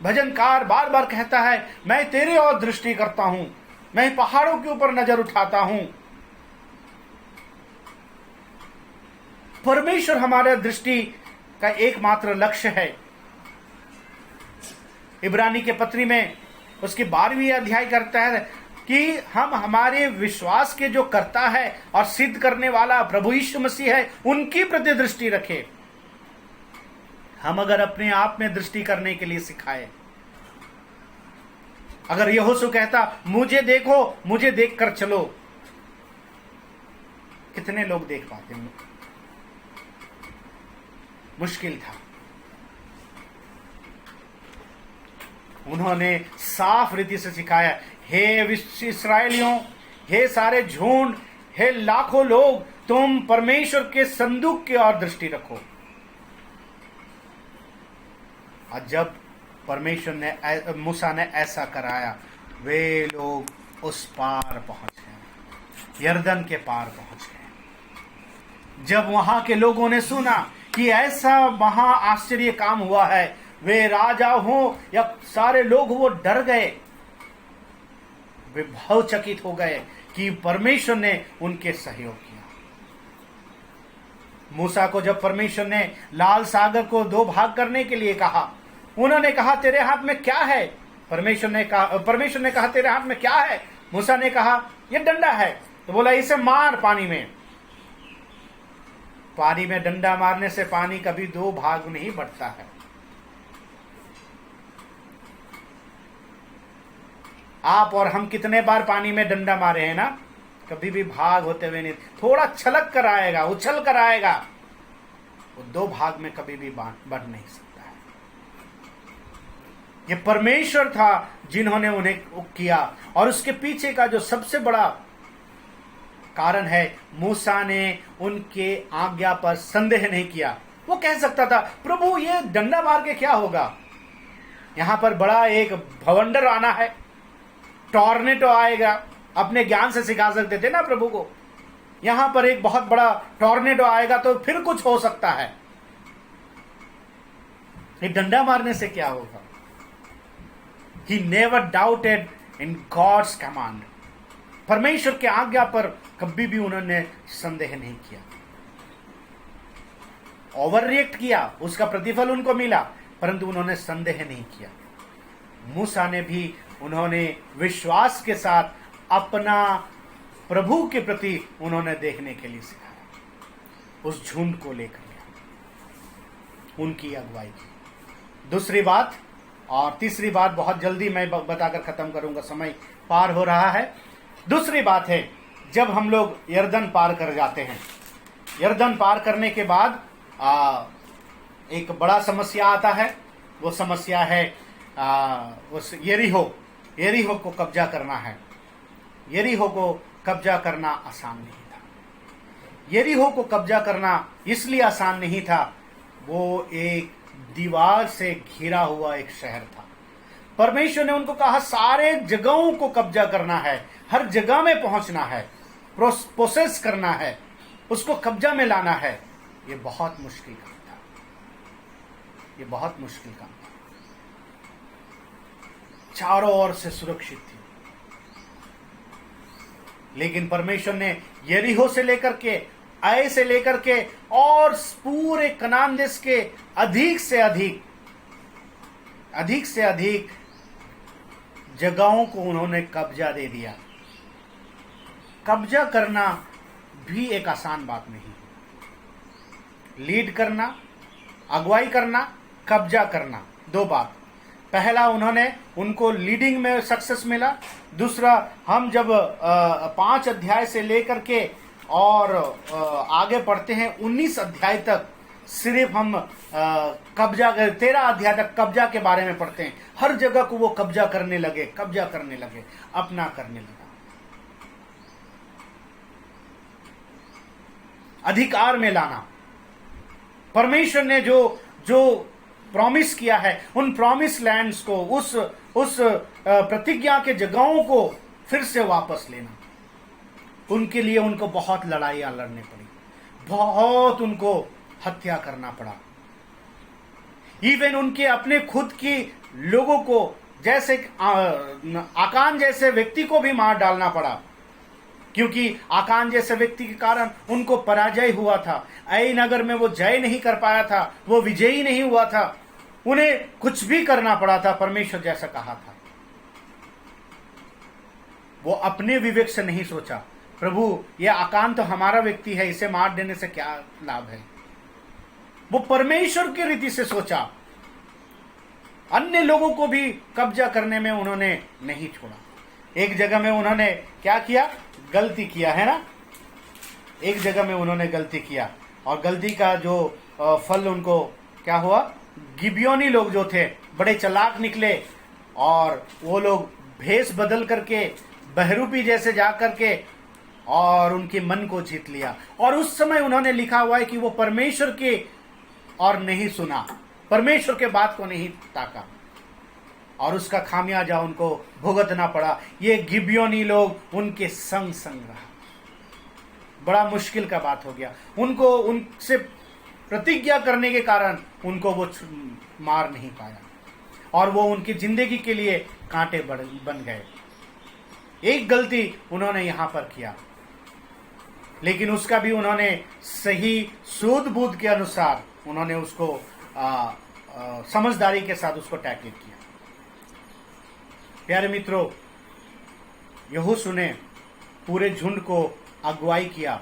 [SPEAKER 1] भजनकार बार बार कहता है, मैं तेरे ओर दृष्टि करता हूं, मैं पहाड़ों के ऊपर नजर उठाता हूं। परमेश्वर हमारे दृष्टि का एकमात्र लक्ष्य है। इब्रानी के पत्री में उसकी 12वीं अध्याय करता है कि हम हमारे विश्वास के जो करता है और सिद्ध करने वाला प्रभु यीशु मसीह है, उनकी प्रति दृष्टि रखे। हम अगर अपने आप में दृष्टि करने के लिए सिखाए, अगर यहोशू कहता मुझे देखो, मुझे देखकर चलो, कितने लोग देख पाते हैं? मुश्किल था। उन्होंने साफ रीति से सिखाया, हे इस्राएलियों, हे सारे झुंड, हे लाखों लोग, तुम परमेश्वर के संदूक की ओर दृष्टि रखो। और जब परमेश्वर ने, मूसा ने ऐसा कराया, वे लोग उस पार पहुंच गए, यर्दन के पार पहुंच गए। जब वहां के लोगों ने सुना कि ऐसा महा आश्चर्य काम हुआ है, वे राजा हो या सारे लोग, वो डर गए, वे भावचकित हो गए कि परमेश्वर ने उनके सहयोग किया। मूसा को जब परमेश्वर ने लाल सागर को 2 भाग करने के लिए कहा, उन्होंने कहा तेरे हाथ में क्या है? परमेश्वर ने कहा तेरे हाथ में क्या है? मूसा ने कहा ये डंडा है। तो बोला इसे मार पानी में। पानी में डंडा मारने से पानी कभी 2 भाग नहीं बढ़ता है। आप और हम कितने बार पानी में डंडा मारे हैं ना, कभी भी भाग होते हुए नहीं, थोड़ा छलक कर आएगा, उछल कर आएगा, वो 2 भाग में कभी भी बढ़ नहीं सकता है। ये परमेश्वर था जिन्होंने उन्हें किया, और उसके पीछे का जो सबसे बड़ा कारण है, मूसा ने उनके आज्ञा पर संदेह नहीं किया। वो कह सकता था प्रभु ये डंडा मार के क्या होगा, यहां पर बड़ा एक भवंडर आना है, टॉर्नेडो आएगा। अपने ज्ञान से सिखा सकते थे ना प्रभु को, यहां पर एक बहुत बड़ा टॉर्नेडो आएगा तो फिर कुछ हो सकता है, ये डंडा मारने से क्या होगा। He never doubted in God's command. परमेश्वर के आज्ञा पर कभी भी उन्होंने संदेह नहीं किया। ओवर रिएक्ट किया, उसका प्रतिफल उनको मिला, परंतु उन्होंने संदेह नहीं किया। मूसा ने भी, उन्होंने विश्वास के साथ अपना प्रभु के प्रति उन्होंने देखने के लिए सिखाया, उस झुंड को लेकर गया, उनकी अगुवाई की। दूसरी बात और तीसरी बात बहुत जल्दी मैं बताकर खत्म करूंगा, समय पार हो रहा है। दूसरी बात है, जब हम लोग यर्दन पार कर जाते हैं, यर्दन पार करने के बाद एक बड़ा समस्या आता है। वो समस्या है उस यरीहो को कब्जा करना है। यरीहो को कब्जा करना आसान नहीं था। यरीहो को कब्जा करना इसलिए आसान नहीं था, वो एक दीवार से घिरा हुआ एक शहर था। परमेश्वर ने उनको कहा सारे जगहों को कब्जा करना है, हर जगह में पहुंचना है, प्रोसेस करना है, उसको कब्जा में लाना है। ये बहुत मुश्किल काम था, ये बहुत मुश्किल काम था। चारों ओर से सुरक्षित थी, लेकिन परमेश्वर ने यरीहो से लेकर के, आय से लेकर के और पूरे कनान देश के अधिक से अधिक जगहों को उन्होंने कब्जा दे दिया। कब्जा करना भी एक आसान बात नहीं है। लीड करना, अगुवाई करना, कब्जा करना, 2 बात। पहला, उन्होंने उनको लीडिंग में सक्सेस मिला। दूसरा, हम जब 5 अध्याय से लेकर के और आगे पढ़ते हैं 19 अध्याय तक, सिर्फ हम कब्जा 13 अध्याय तक कब्जा के बारे में पढ़ते हैं। हर जगह को वो कब्जा करने लगे, अपना करने लगा, अधिकार में लाना। परमेश्वर ने जो प्रॉमिस किया है, उन प्रॉमिस लैंड्स को, उस प्रतिज्ञा के जगहों को फिर से वापस लेना, उनके लिए उनको बहुत लड़ाइयां लड़नी पड़ी, बहुत उनको हत्या करना पड़ा। इवन उनके अपने खुद की लोगों को, जैसे आकान जैसे व्यक्ति को भी मार डालना पड़ा, क्योंकि आकान जैसे व्यक्ति के कारण उनको पराजय हुआ था। आई नगर में वो जय नहीं कर पाया था, वो विजयी नहीं हुआ था, उन्हें कुछ भी करना पड़ा था परमेश्वर जैसा कहा था। वो अपने विवेक से नहीं सोचा, प्रभु ये आकान तो हमारा व्यक्ति है, इसे मार देने से क्या लाभ है। वो परमेश्वर की रीति से सोचा। अन्य लोगों को भी कब्जा करने में उन्होंने नहीं छोड़ा। एक जगह में उन्होंने क्या किया, गलती किया है ना, एक जगह में उन्होंने गलती किया, और गलती का जो फल उनको क्या हुआ, गिबियोनी लोग जो थे बड़े चालाक निकले, और वो लोग भेष बदल करके बहरूपी जैसे जा करके और उनके मन को जीत लिया। और उस समय उन्होंने लिखा हुआ है कि वो परमेश्वर के और नहीं सुना, परमेश्वर के बात को नहीं ताका, और उसका खामियाजा उनको भुगतना पड़ा। ये गिबियोनी लोग उनके संग रहा। बड़ा मुश्किल का बात हो गया। उनको उनसे प्रतिज्ञा करने के कारण उनको वो मार नहीं पाया, और वो उनकी जिंदगी के लिए कांटे बन गए। एक गलती उन्होंने यहां पर किया, लेकिन उसका भी उन्होंने सही सूद बूद के अनुसार उन्होंने उसको समझदारी के साथ उसको टैकल किया। प्यारे मित्रों, यहोशू ने पूरे झुंड को अगुवाई किया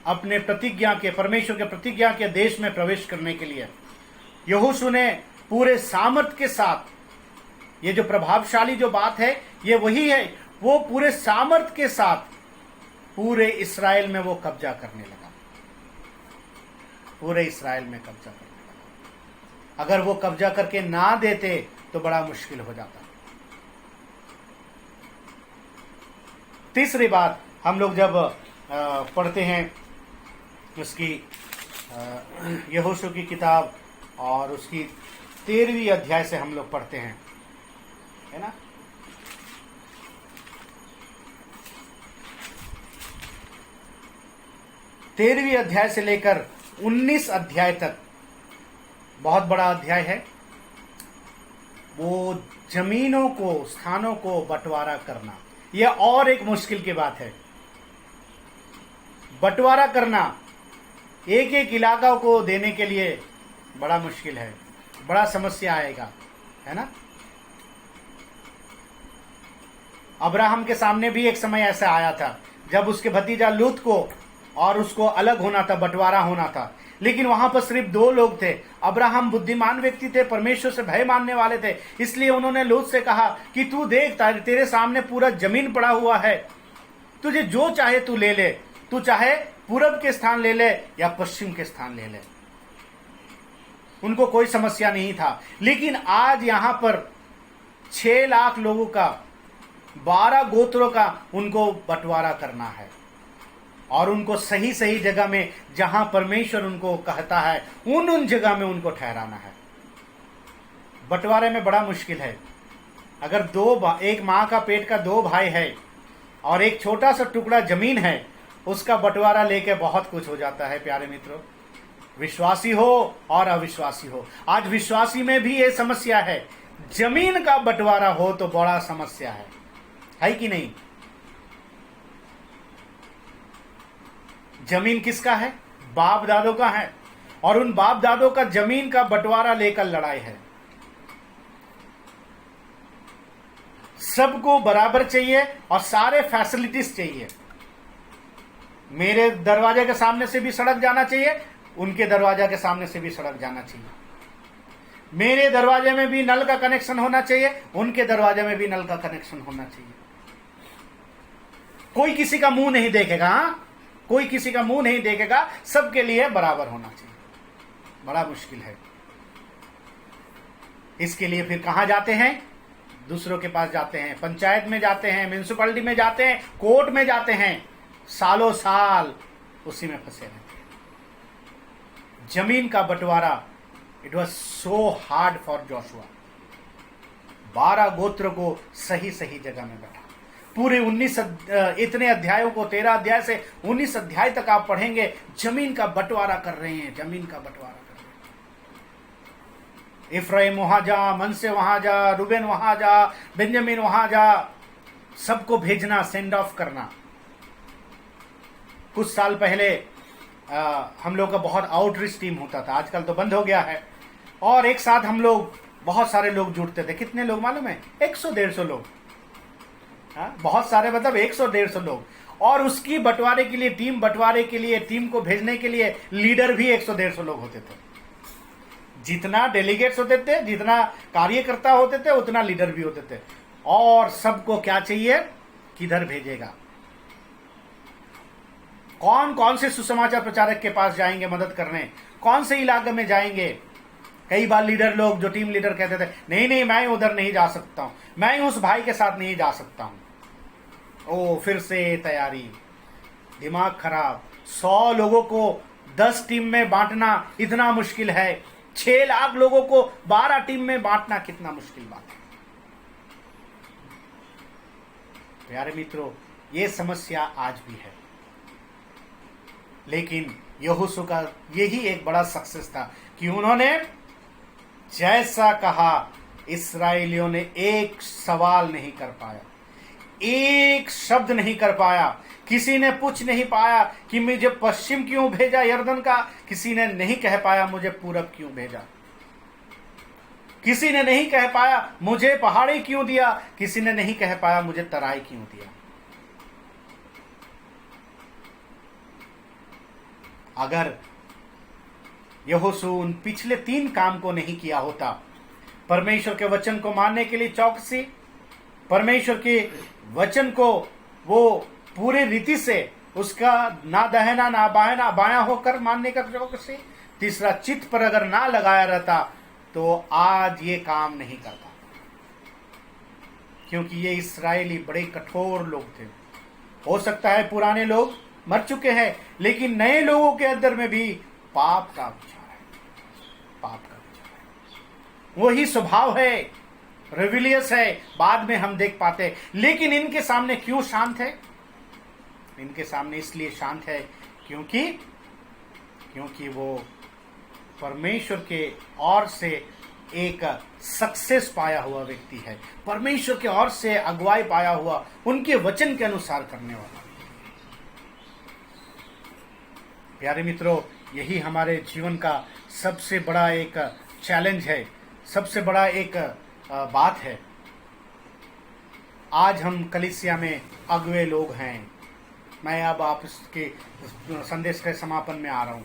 [SPEAKER 1] अपने प्रतिज्ञा के, परमेश्वर के प्रतिज्ञा के देश में प्रवेश करने के लिए। यहोशू ने पूरे सामर्थ के साथ, ये जो प्रभावशाली जो बात है ये वही है, वो पूरे सामर्थ के साथ पूरे इस्राएल में वो कब्जा करने लगा, पूरे इस्राएल में कब्जा करने लगा। अगर वो कब्जा करके ना देते तो बड़ा मुश्किल हो जाता। तीसरी बात, हम लोग जब पढ़ते हैं उसकी यहोशू की किताब और उसकी 13वीं अध्याय से हम लोग पढ़ते हैं, है ना। तेरहवीं अध्याय से लेकर 19 अध्याय तक, बहुत बड़ा अध्याय है। वो जमीनों को, स्थानों को बंटवारा करना, यह और एक मुश्किल की बात है। बंटवारा करना, एक एक इलाका को देने के लिए बड़ा मुश्किल है, बड़ा समस्या आएगा, है ना। अब्राहम के सामने भी एक समय ऐसा आया था जब उसके भतीजा लूत को और उसको अलग होना था, बंटवारा होना था, लेकिन वहां पर सिर्फ 2 लोग थे। अब्राहम बुद्धिमान व्यक्ति थे, परमेश्वर से भय मानने वाले थे, इसलिए उन्होंने लूत से कहा कि तू देख, तेरे सामने पूरा जमीन पड़ा हुआ है, तुझे जो चाहे तू ले ले, तू चाहे पूरब के स्थान ले ले या पश्चिम के स्थान ले ले। उनको कोई समस्या नहीं था। लेकिन आज यहां पर 6 लाख लोगों का, 12 गोत्रों का उनको बंटवारा करना है, और उनको सही सही जगह में, जहां परमेश्वर उनको कहता है, उन जगह में उनको ठहराना है। बंटवारे में बड़ा मुश्किल है। अगर एक माँ का पेट का 2 भाई है और एक छोटा सा टुकड़ा जमीन है, उसका बंटवारा लेके बहुत कुछ हो जाता है। प्यारे मित्रों, विश्वासी हो और अविश्वासी हो, आज विश्वासी में भी ये समस्या है। जमीन का बंटवारा हो तो बड़ा समस्या है कि नहीं। जमीन किसका है? बाप दादों का है, और उन बाप दादों का जमीन का बंटवारा लेकर लड़ाई है। सबको बराबर चाहिए और सारे फैसिलिटीज चाहिए। मेरे दरवाजे के सामने से भी सड़क जाना चाहिए, उनके दरवाजे के सामने से भी सड़क जाना चाहिए। मेरे दरवाजे में भी नल का कनेक्शन होना चाहिए, उनके दरवाजे में भी नल का कनेक्शन होना चाहिए। कोई किसी का मुंह नहीं देखेगा, कोई किसी का मुंह नहीं देखेगा, सबके लिए बराबर होना चाहिए। बड़ा मुश्किल है। इसके लिए फिर कहां जाते हैं? दूसरों के पास जाते हैं, पंचायत में जाते हैं, म्युनिसिपैलिटी में जाते हैं, कोर्ट में जाते हैं, सालों साल उसी में फंसे रहते हैं। जमीन का बंटवारा, it was so hard for Joshua. 12 गोत्र को सही सही जगह में बैठा। पूरे 19 इतने अध्यायों को, 13 अध्याय से 19 अध्याय तक आप पढ़ेंगे, जमीन का बंटवारा कर रहे हैं, जमीन का बंटवारा कर रहे हैं। इफ्राइम वहां जा, मनसे वहां जा, रूबेन वहां जा, बेंजामिन वहां जा, सबको भेजना, सेंड ऑफ करना। कुछ साल पहले हम लोग का बहुत आउटरीच टीम होता था, आजकल तो बंद हो गया है। और एक साथ हम लोग, बहुत सारे लोग जुड़ते थे। कितने लोग मालूम है? 100-150 लोग। बहुत सारे, मतलब 100-150 लोग। और उसकी बंटवारे के लिए, टीम बंटवारे के लिए, टीम को भेजने के लिए लीडर भी 100-150 लोग होते थे। जितना डेलीगेट्स होते थे, जितना कार्यकर्ता होते थे, उतना लीडर भी होते थे। और सबको क्या चाहिए? किधर भेजेगा? कौन कौन से सुसमाचार प्रचारक के पास जाएंगे मदद करने? कौन से इलाके में जाएंगे? कई बार लीडर लोग, जो टीम लीडर कहते थे, नहीं नहीं मैं उधर नहीं जा सकता हूं, मैं उस भाई के साथ नहीं जा सकता हूं। ओ, फिर से तैयारी, दिमाग खराब। 100 लोगों को 10 टीम में बांटना इतना मुश्किल है। 6 लाख लोगों को 12 टीम में बांटना कितना मुश्किल बात है। प्यारे मित्रों, ये समस्या आज भी है। लेकिन यहोशू का यही एक बड़ा सक्सेस था कि उन्होंने जैसा कहा, इस्राएलियों ने एक सवाल नहीं कर पाया, एक शब्द नहीं कर पाया। किसी ने पूछ नहीं पाया कि मुझे पश्चिम क्यों भेजा यर्दन का, किसी ने नहीं कह पाया मुझे पूरब क्यों भेजा, किसी ने नहीं कह पाया मुझे पहाड़ी क्यों दिया, किसी ने नहीं कह पाया मुझे तराई क्यों दिया। अगर यहोशू उन पिछले 3 काम को नहीं किया होता, परमेश्वर के वचन को मानने के लिए चौकसी, परमेश्वर के वचन को वो पूरी रीति से उसका ना दाहिना ना बायां होकर मानने का चौकसी, तीसरा चित्त पर अगर ना लगाया रहता तो आज ये काम नहीं करता। क्योंकि ये इस्राएली बड़े कठोर लोग थे। हो सकता है पुराने लोग मर चुके हैं, लेकिन नए लोगों के अंदर में भी पाप का विचार है, पाप का विचार है, वही स्वभाव है, रिविलियस है। बाद में हम देख पाते हैं। लेकिन इनके सामने क्यों शांत है? इनके सामने इसलिए शांत है क्योंकि वो परमेश्वर के ओर से एक सक्सेस पाया हुआ व्यक्ति है, परमेश्वर के ओर से अगुवाई पाया हुआ, उनके वचन के अनुसार करने वाला। प्यारे मित्रों, यही हमारे जीवन का सबसे बड़ा एक चैलेंज है, सबसे बड़ा एक बात है। आज हम कलीसिया में अगुवे लोग हैं। मैं अब आप इसके संदेश के समापन में आ रहा हूं।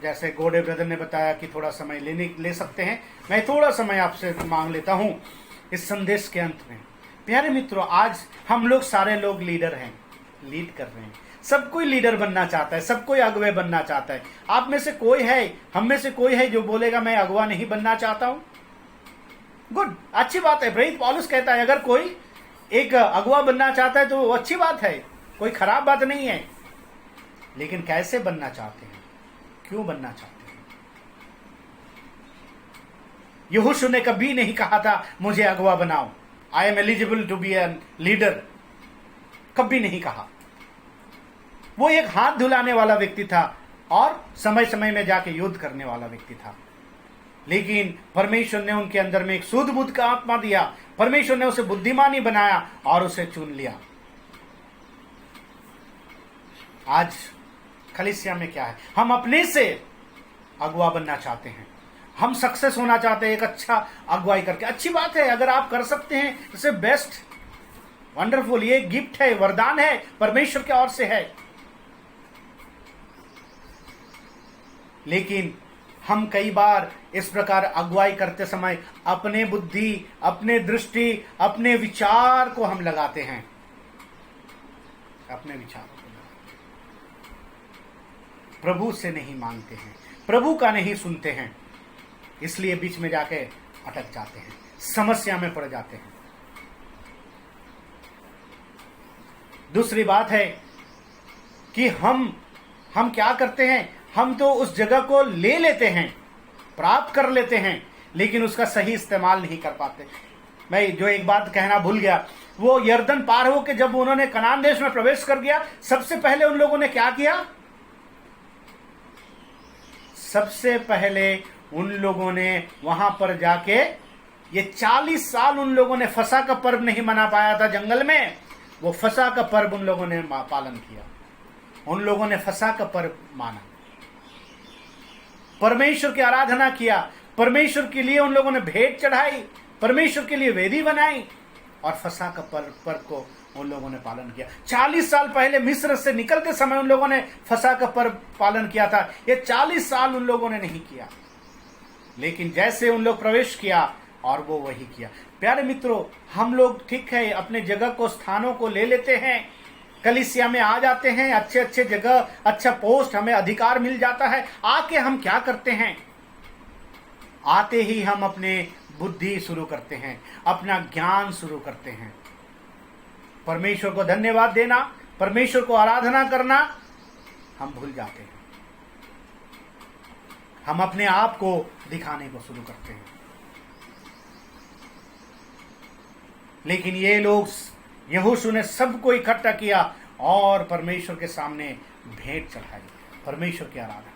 [SPEAKER 1] जैसे गोडे ब्रदर ने बताया कि थोड़ा समय ले सकते हैं, मैं थोड़ा समय आपसे मांग लेता हूं इस संदेश के अंत में। प्यारे मित्रों, आज हम लोग सारे लोग लीडर हैं, लीड कर रहे हैं। सब कोई लीडर बनना चाहता है, सब कोई अगुवे बनना चाहता है। आप में से कोई है, हम में से कोई है जो बोलेगा मैं अगुवा नहीं बनना चाहता हूं? गुड, अच्छी बात है। प्रेरित पौलुस कहता है अगर कोई एक अगुवा बनना चाहता है तो वो अच्छी बात है, कोई खराब बात नहीं है। लेकिन कैसे बनना चाहते हैं, क्यों बनना चाहते हैं? यहोशू ने कभी नहीं कहा था मुझे अगुवा बनाओ, I am eligible to be an leader, कभी नहीं कहा। वो एक हाथ धुलाने वाला व्यक्ति था और समय समय में जाके युद्ध करने वाला व्यक्ति था। लेकिन परमेश्वर ने उनके अंदर में एक शुद्ध बुद्ध का आत्मा दिया, परमेश्वर ने उसे बुद्धिमानी बनाया और उसे चुन लिया। आज कलीसिया में क्या है? हम अपने से अगुवा बनना चाहते हैं, हम सक्सेस होना चाहते हैं एक अच्छा अगुवाई करके। अच्छी बात है, अगर आप कर सकते हैं इसे बेस्ट, वंडरफुल। ये गिफ्ट है, वरदान है, परमेश्वर की ओर से है। लेकिन हम कई बार इस प्रकार अगुवाई करते समय अपने बुद्धि, अपने दृष्टि, अपने विचार को हम लगाते हैं, अपने विचारों को लगाते हैं। प्रभु से नहीं मांगते हैं, प्रभु का नहीं सुनते हैं, इसलिए बीच में जाके अटक जाते हैं, समस्या में पड़ जाते हैं। दूसरी बात है कि हम क्या करते हैं, हम तो उस जगह को ले लेते हैं, प्राप्त कर लेते हैं, लेकिन उसका सही इस्तेमाल नहीं कर पाते। मैं जो एक बात कहना भूल गया, वो यर्दन पार हो के जब उन्होंने कनान देश में प्रवेश कर दिया, सबसे पहले उन लोगों ने क्या किया? सबसे पहले उन लोगों ने वहां पर जाके, ये 40 साल उन लोगों ने फसह का पर्व नहीं मना पाया था जंगल में, वो फसह का पर्व उन लोगों ने पालन किया। उन लोगों ने फसह का पर्व माना, परमेश्वर की आराधना किया, परमेश्वर के लिए उन लोगों ने भेंट चढ़ाई, परमेश्वर के लिए वेदी बनाई और फसह का पर्व को उन लोगों ने पालन किया। 40 साल पहले मिस्र से निकलते समय उन लोगों ने फसह का पर्व पालन किया था, ये 40 साल उन लोगों ने नहीं किया, लेकिन जैसे उन लोग प्रवेश किया और वो वही किया। प्यारे मित्रों, हम लोग ठीक है अपने जगह को, स्थानों को ले लेते हैं, कलीसिया में आ जाते हैं, अच्छे अच्छे जगह, अच्छा पोस्ट, हमें अधिकार मिल जाता है, आके हम क्या करते हैं? आते ही हम अपने बुद्धि शुरू करते हैं, अपना ज्ञान शुरू करते हैं, परमेश्वर को धन्यवाद देना, परमेश्वर को आराधना करना हम भूल जाते हैं, हम अपने आप को दिखाने को शुरू करते हैं। लेकिन ये लोग, यहोशू ने सबको इकट्ठा किया और परमेश्वर के सामने भेंट चढ़ाई, परमेश्वर की आराधना।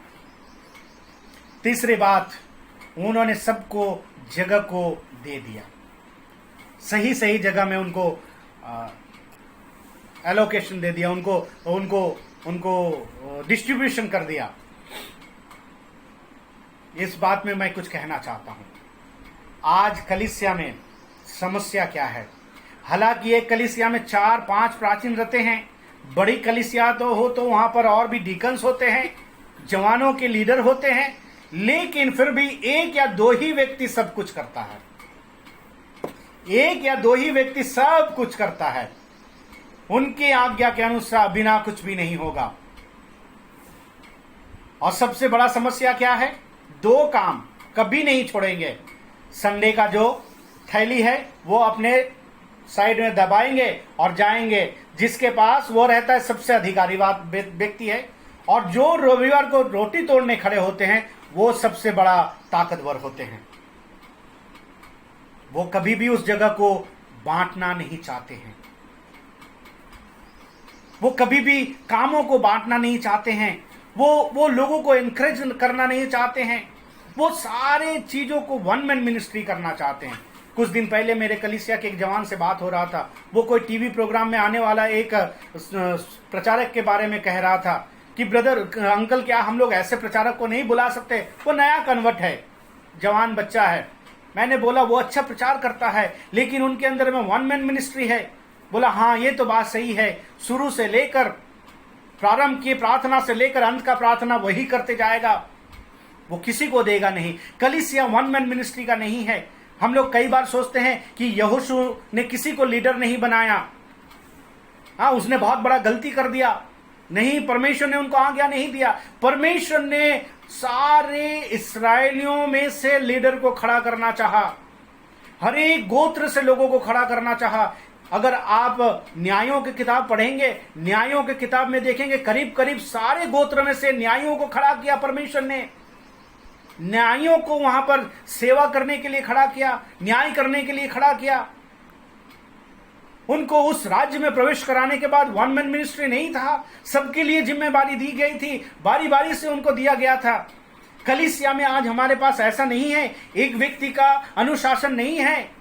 [SPEAKER 1] तीसरी बात, उन्होंने सबको जगह को दे दिया, सही सही जगह में उनको एलोकेशन दे दिया, उनको डिस्ट्रीब्यूशन कर दिया। इस बात में मैं कुछ कहना चाहता हूं। आज कलीसिया में समस्या क्या है? हालांकि एक कलीसिया में 4-5 प्राचीन रहते हैं, बड़ी कलीसिया तो हो तो वहां पर और भी डीकन्स होते हैं, जवानों के लीडर होते हैं, लेकिन फिर भी एक या दो ही व्यक्ति सब कुछ करता है, एक या दो ही व्यक्ति सब कुछ करता है, उनकी आज्ञा के अनुसार बिना कुछ भी नहीं होगा। और सबसे बड़ा समस्या क्या है? 2 काम कभी नहीं छोड़ेंगे। संडे का जो थैली है वो अपने साइड में दबाएंगे और जाएंगे, जिसके पास वो रहता है सबसे अधिकारीवाद व्यक्ति है, और जो रविवार को रोटी तोड़ने खड़े होते हैं वो सबसे बड़ा ताकतवर होते हैं। वो कभी भी उस जगह को बांटना नहीं चाहते हैं, वो कभी भी कामों को बांटना नहीं चाहते हैं, वो लोगों को एनकरेज करना नहीं चाहते हैं, वो सारे चीजों को वन मैन मिनिस्ट्री करना चाहते हैं। कुछ दिन पहले मेरे कलीसिया के एक जवान से बात हो रहा था, वो कोई टीवी प्रोग्राम में आने वाला एक प्रचारक के बारे में कह रहा था कि ब्रदर अंकल, क्या हम लोग ऐसे प्रचारक को नहीं बुला सकते? वो नया कन्वर्ट है, जवान बच्चा है। मैंने बोला वो अच्छा प्रचार करता है, लेकिन उनके अंदर में वन मैन मिनिस्ट्री है। बोला हाँ, ये तो बात सही है, शुरू से लेकर प्रारंभ की प्रार्थना से लेकर अंत का प्रार्थना वही करते जाएगा, वो किसी को देगा नहीं। कलीसिया वन मैन मिनिस्ट्री का नहीं है। हम लोग कई बार सोचते हैं कि यहोशू ने किसी को लीडर नहीं बनाया, हाँ उसने बहुत बड़ा गलती कर दिया। नहीं, परमेश्वर ने उनको आज्ञा नहीं दिया। परमेश्वर ने सारे इस्राएलियों में से लीडर को खड़ा करना चाहा, हर एक गोत्र से लोगों को खड़ा करना चाहा। अगर आप न्यायों की किताब पढ़ेंगे, न्यायों की किताब में देखेंगे करीब करीब सारे गोत्र में से न्यायों को खड़ा किया परमेश्वर ने, न्यायों को वहां पर सेवा करने के लिए खड़ा किया, न्याय करने के लिए खड़ा किया। उनको उस राज्य में प्रवेश कराने के बाद वन मैन मिनिस्ट्री नहीं था, सबके लिए जिम्मेदारी दी गई थी, बारी बारी से उनको दिया गया था। कलीसिया में आज हमारे पास ऐसा नहीं है, एक व्यक्ति का अनुशासन नहीं है।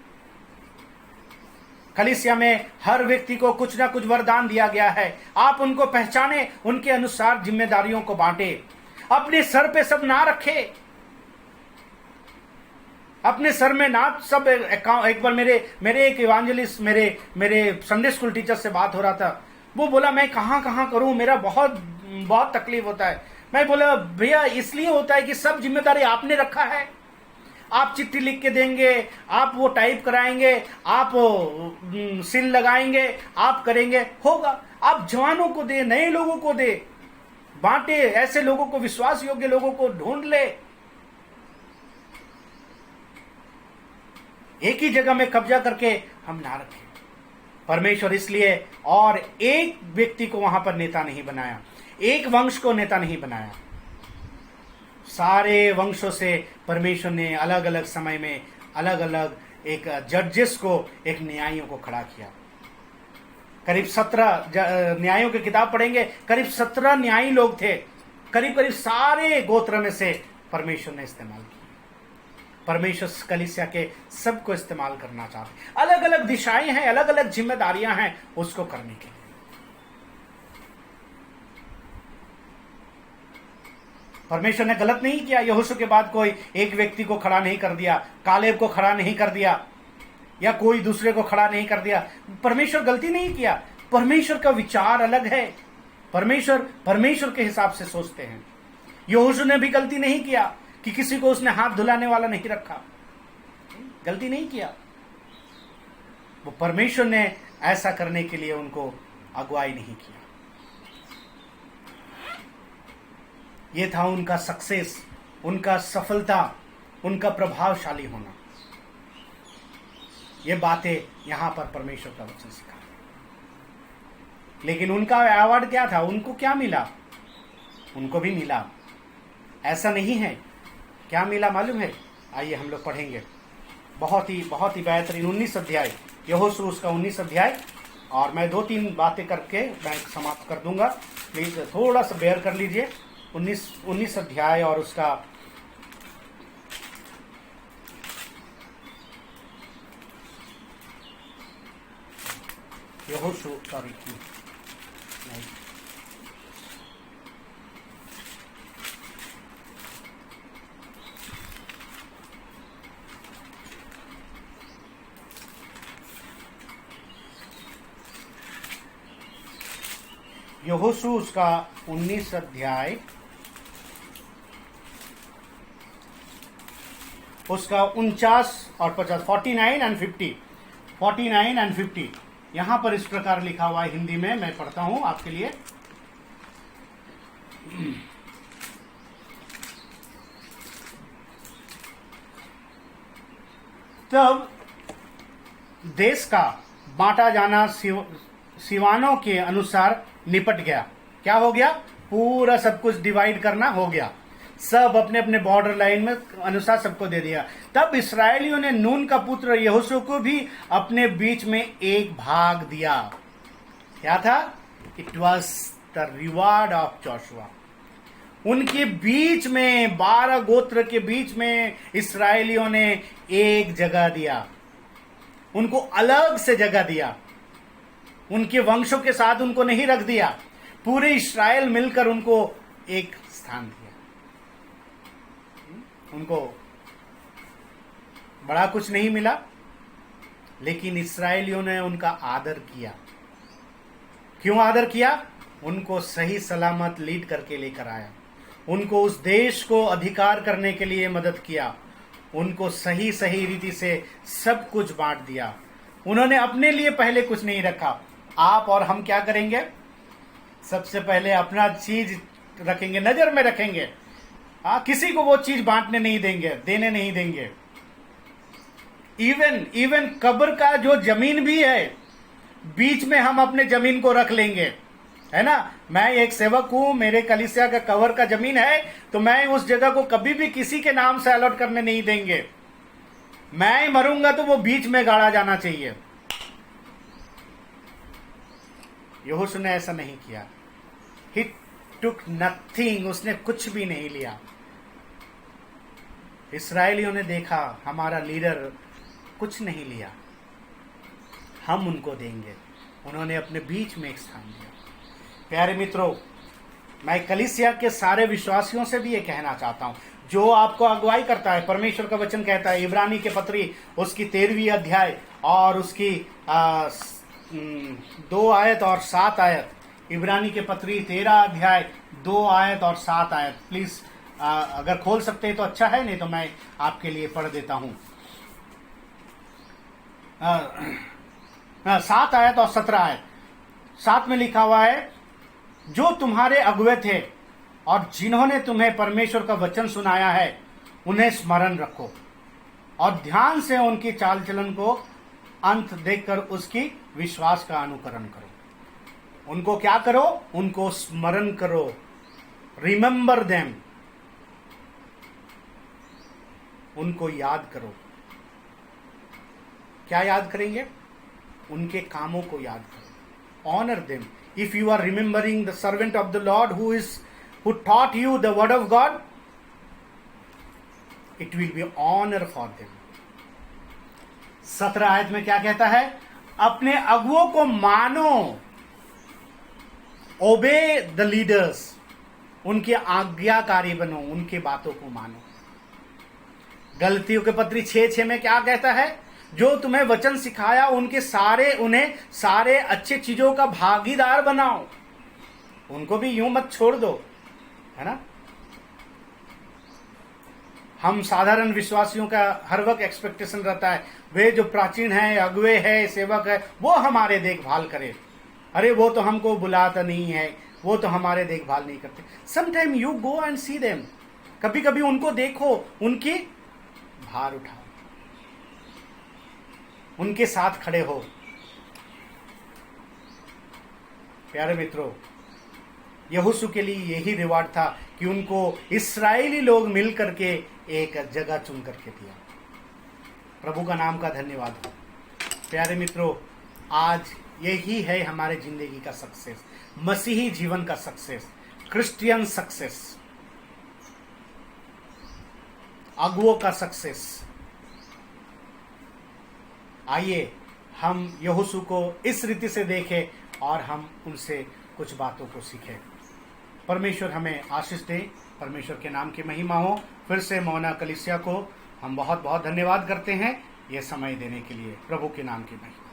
[SPEAKER 1] कलीसिया में हर व्यक्ति को कुछ ना कुछ वरदान दिया गया है, आप उनको पहचाने, उनके अनुसार जिम्मेदारियों को बांटे। अपने सर पे सब ना रखे, अपने सर में ना सब। एक बार मेरे एक इवांजलिस्ट, मेरे संडे स्कूल टीचर से बात हो रहा था, वो बोला मैं कहां करूं, मेरा बहुत बहुत तकलीफ होता है। मैं बोला भैया इसलिए होता है कि सब जिम्मेदारी आपने रखा है, आप चिट्ठी लिख के देंगे, आप वो टाइप कराएंगे, आप सील लगाएंगे, आप करेंगे, होगा। आप जवानों को दे, नए लोगों को दे, बांटे, ऐसे लोगों को, विश्वास योग्य लोगों को ढूंढ ले। एक ही जगह में कब्जा करके हम ना रखें। परमेश्वर इसलिए और एक व्यक्ति को वहां पर नेता नहीं बनाया, एक वंश को नेता नहीं बनाया। सारे वंशों से परमेश्वर ने अलग अलग समय में अलग अलग एक जजेस को, एक न्यायियों को खड़ा किया। करीब 17 न्यायों की किताब पढ़ेंगे, करीब 17 न्यायी लोग थे। करीब करीब सारे गोत्र में से परमेश्वर ने इस्तेमाल किया। परमेश्वर कलीसिया के सबको इस्तेमाल करना चाहते। अलग अलग दिशाएं हैं, अलग अलग जिम्मेदारियां हैं उसको करने के लिए। परमेश्वर ने गलत नहीं किया। यहोशू के बाद कोई एक व्यक्ति को खड़ा नहीं कर दिया, कालेब को खड़ा नहीं कर दिया, या कोई दूसरे को खड़ा नहीं कर दिया। परमेश्वर गलती नहीं किया। परमेश्वर का विचार अलग है। परमेश्वर के हिसाब से सोचते हैं। यहोशू ने भी गलती नहीं किया कि किसी को उसने हाथ धुलाने वाला नहीं रखा, गलती नहीं किया। वो परमेश्वर ने ऐसा करने के लिए उनको अगुवाई नहीं किया। ये था उनका सक्सेस, उनका सफलता, उनका प्रभावशाली होना। ये बातें यहां पर परमेश्वर का वचन सिखा। लेकिन उनका अवार्ड क्या था? उनको क्या मिला? उनको भी मिला। ऐसा नहीं है। क्या मिला मालूम है? आइए हम लोग पढ़ेंगे। बहुत ही बेहतरीन 19 अध्याय, यहोशू उसका 19 अध्याय, और मैं 2-3 बातें करके मैं समाप्त कर दूंगा। प्लीज थोड़ा सा बेयर कर लीजिए। 19 अध्याय और उसका यहोशू, सॉरी नहीं, यहोशू उसका 19 अध्याय उसका 49 और 50, 49 एंड 50, 49 एंड 50 यहां पर इस प्रकार लिखा हुआ है। हिंदी में मैं पढ़ता हूं आपके लिए। तब देश का बांटा जाना सिवानों के अनुसार निपट गया। क्या हो गया? पूरा सब कुछ डिवाइड करना हो गया। सब अपने अपने बॉर्डर लाइन में अनुसार सबको दे दिया। तब इस्राएलियों ने नून का पुत्र यहोशू को भी अपने बीच में एक भाग दिया। क्या था? It was the reward of Joshua. उनके बीच में 12 गोत्र के बीच में इस्राएलियों ने एक जगह दिया, उनको अलग से जगह दिया। उनके वंशों के साथ उनको नहीं रख दिया, पूरे इस्राएल मिलकर उनको एक स्थान दिया। उनको बड़ा कुछ नहीं मिला, लेकिन इस्राएलियों ने उनका आदर किया। क्यों आदर किया? उनको सही सलामत लीड करके लेकर आया, उनको उस देश को अधिकार करने के लिए मदद किया, उनको सही सही रीति से सब कुछ बांट दिया। उन्होंने अपने लिए पहले कुछ नहीं रखा। आप और हम क्या करेंगे? सबसे पहले अपना चीज रखेंगे, नजर में रखेंगे। किसी को वो चीज बांटने नहीं देंगे, देने नहीं देंगे। इवन कब्र का जो जमीन भी है, बीच में हम अपने जमीन को रख लेंगे, है ना। मैं एक सेवक हूं, मेरे कलीसिया का कवर का जमीन है, तो मैं उस जगह को कभी भी किसी के नाम से अलॉट करने नहीं देंगे। मैं मरूंगा तो वो बीच में गाड़ा जाना चाहिए। यहोशू ने ऐसा नहीं किया। ही टुक नथिंग, उसने कुछ भी नहीं लिया। इस्राएलियों ने देखा हमारा लीडर कुछ नहीं लिया, हम उनको देंगे। उन्होंने अपने बीच में एक स्थान दिया। प्यारे मित्रों, मैं कलीसिया के सारे विश्वासियों से भी ये कहना चाहता हूं, जो आपको अगुवाई करता है। परमेश्वर का वचन कहता है, इब्रानी के पत्री उसकी 13वीं अध्याय और उसकी 2 आयत और 7 आयत। इब्रानी के पत्री 13 अध्याय 2 आयत और 7 आयत। प्लीज अगर खोल सकते हैं तो अच्छा है, नहीं तो मैं आपके लिए पढ़ देता हूं। 7 आयत और 17 आयत। 7 में लिखा हुआ है, जो तुम्हारे अगुवे थे और जिन्होंने तुम्हें परमेश्वर का वचन सुनाया है उन्हें स्मरण रखो और ध्यान से उनकी चाल चलन को अंत देखकर उसकी विश्वास का अनुकरण करो। उनको क्या करो? उनको स्मरण करो। रिमेंबर देम, उनको याद करो। क्या याद करेंगे? उनके कामों को याद करो। Honour them. If you are remembering the servant of the Lord who taught you the word of God, it will be honor for them. 17 आयत में क्या कहता है? अपने अगुओं को मानो। ओबे द लीडर्स, उनके आज्ञाकारी बनो, उनके बातों को मानो। गलतियों के पत्री 6:6 में क्या कहता है? जो तुम्हें वचन सिखाया उन्हें सारे अच्छे चीजों का भागीदार बनाओ। उनको भी यूं मत छोड़ दो, है ना। हम साधारण विश्वासियों का हर वक्त एक्सपेक्टेशन रहता है वे जो प्राचीन है, अगुवे है, सेवक है, वो हमारे देखभाल करे। अरे वो तो हमको बुलाता नहीं है, वो तो हमारे देखभाल नहीं करते। Sometime you go and see them, कभी कभी उनको देखो, उनकी भार उठाओ, उनके साथ खड़े हो। प्यारे मित्रों, यहोशू के लिए यही रिवार्ड था कि उनको इस्राएली लोग मिल करके एक जगह चुन करके दिया। प्रभु का नाम का धन्यवाद हो। प्यारे मित्रों, आज यही है हमारे जिंदगी का सक्सेस, मसीही जीवन का सक्सेस, क्रिश्चियन सक्सेस, अगुओं का सक्सेस। आइए हम यहोशू को इस रीति से देखें और हम उनसे कुछ बातों को सीखें। परमेश्वर हमें आशीष दे, परमेश्वर के नाम की महिमा हो। फिर से मोना कलीसिया को हम बहुत बहुत धन्यवाद करते हैं ये समय देने के लिए। प्रभु के नाम की महिमा।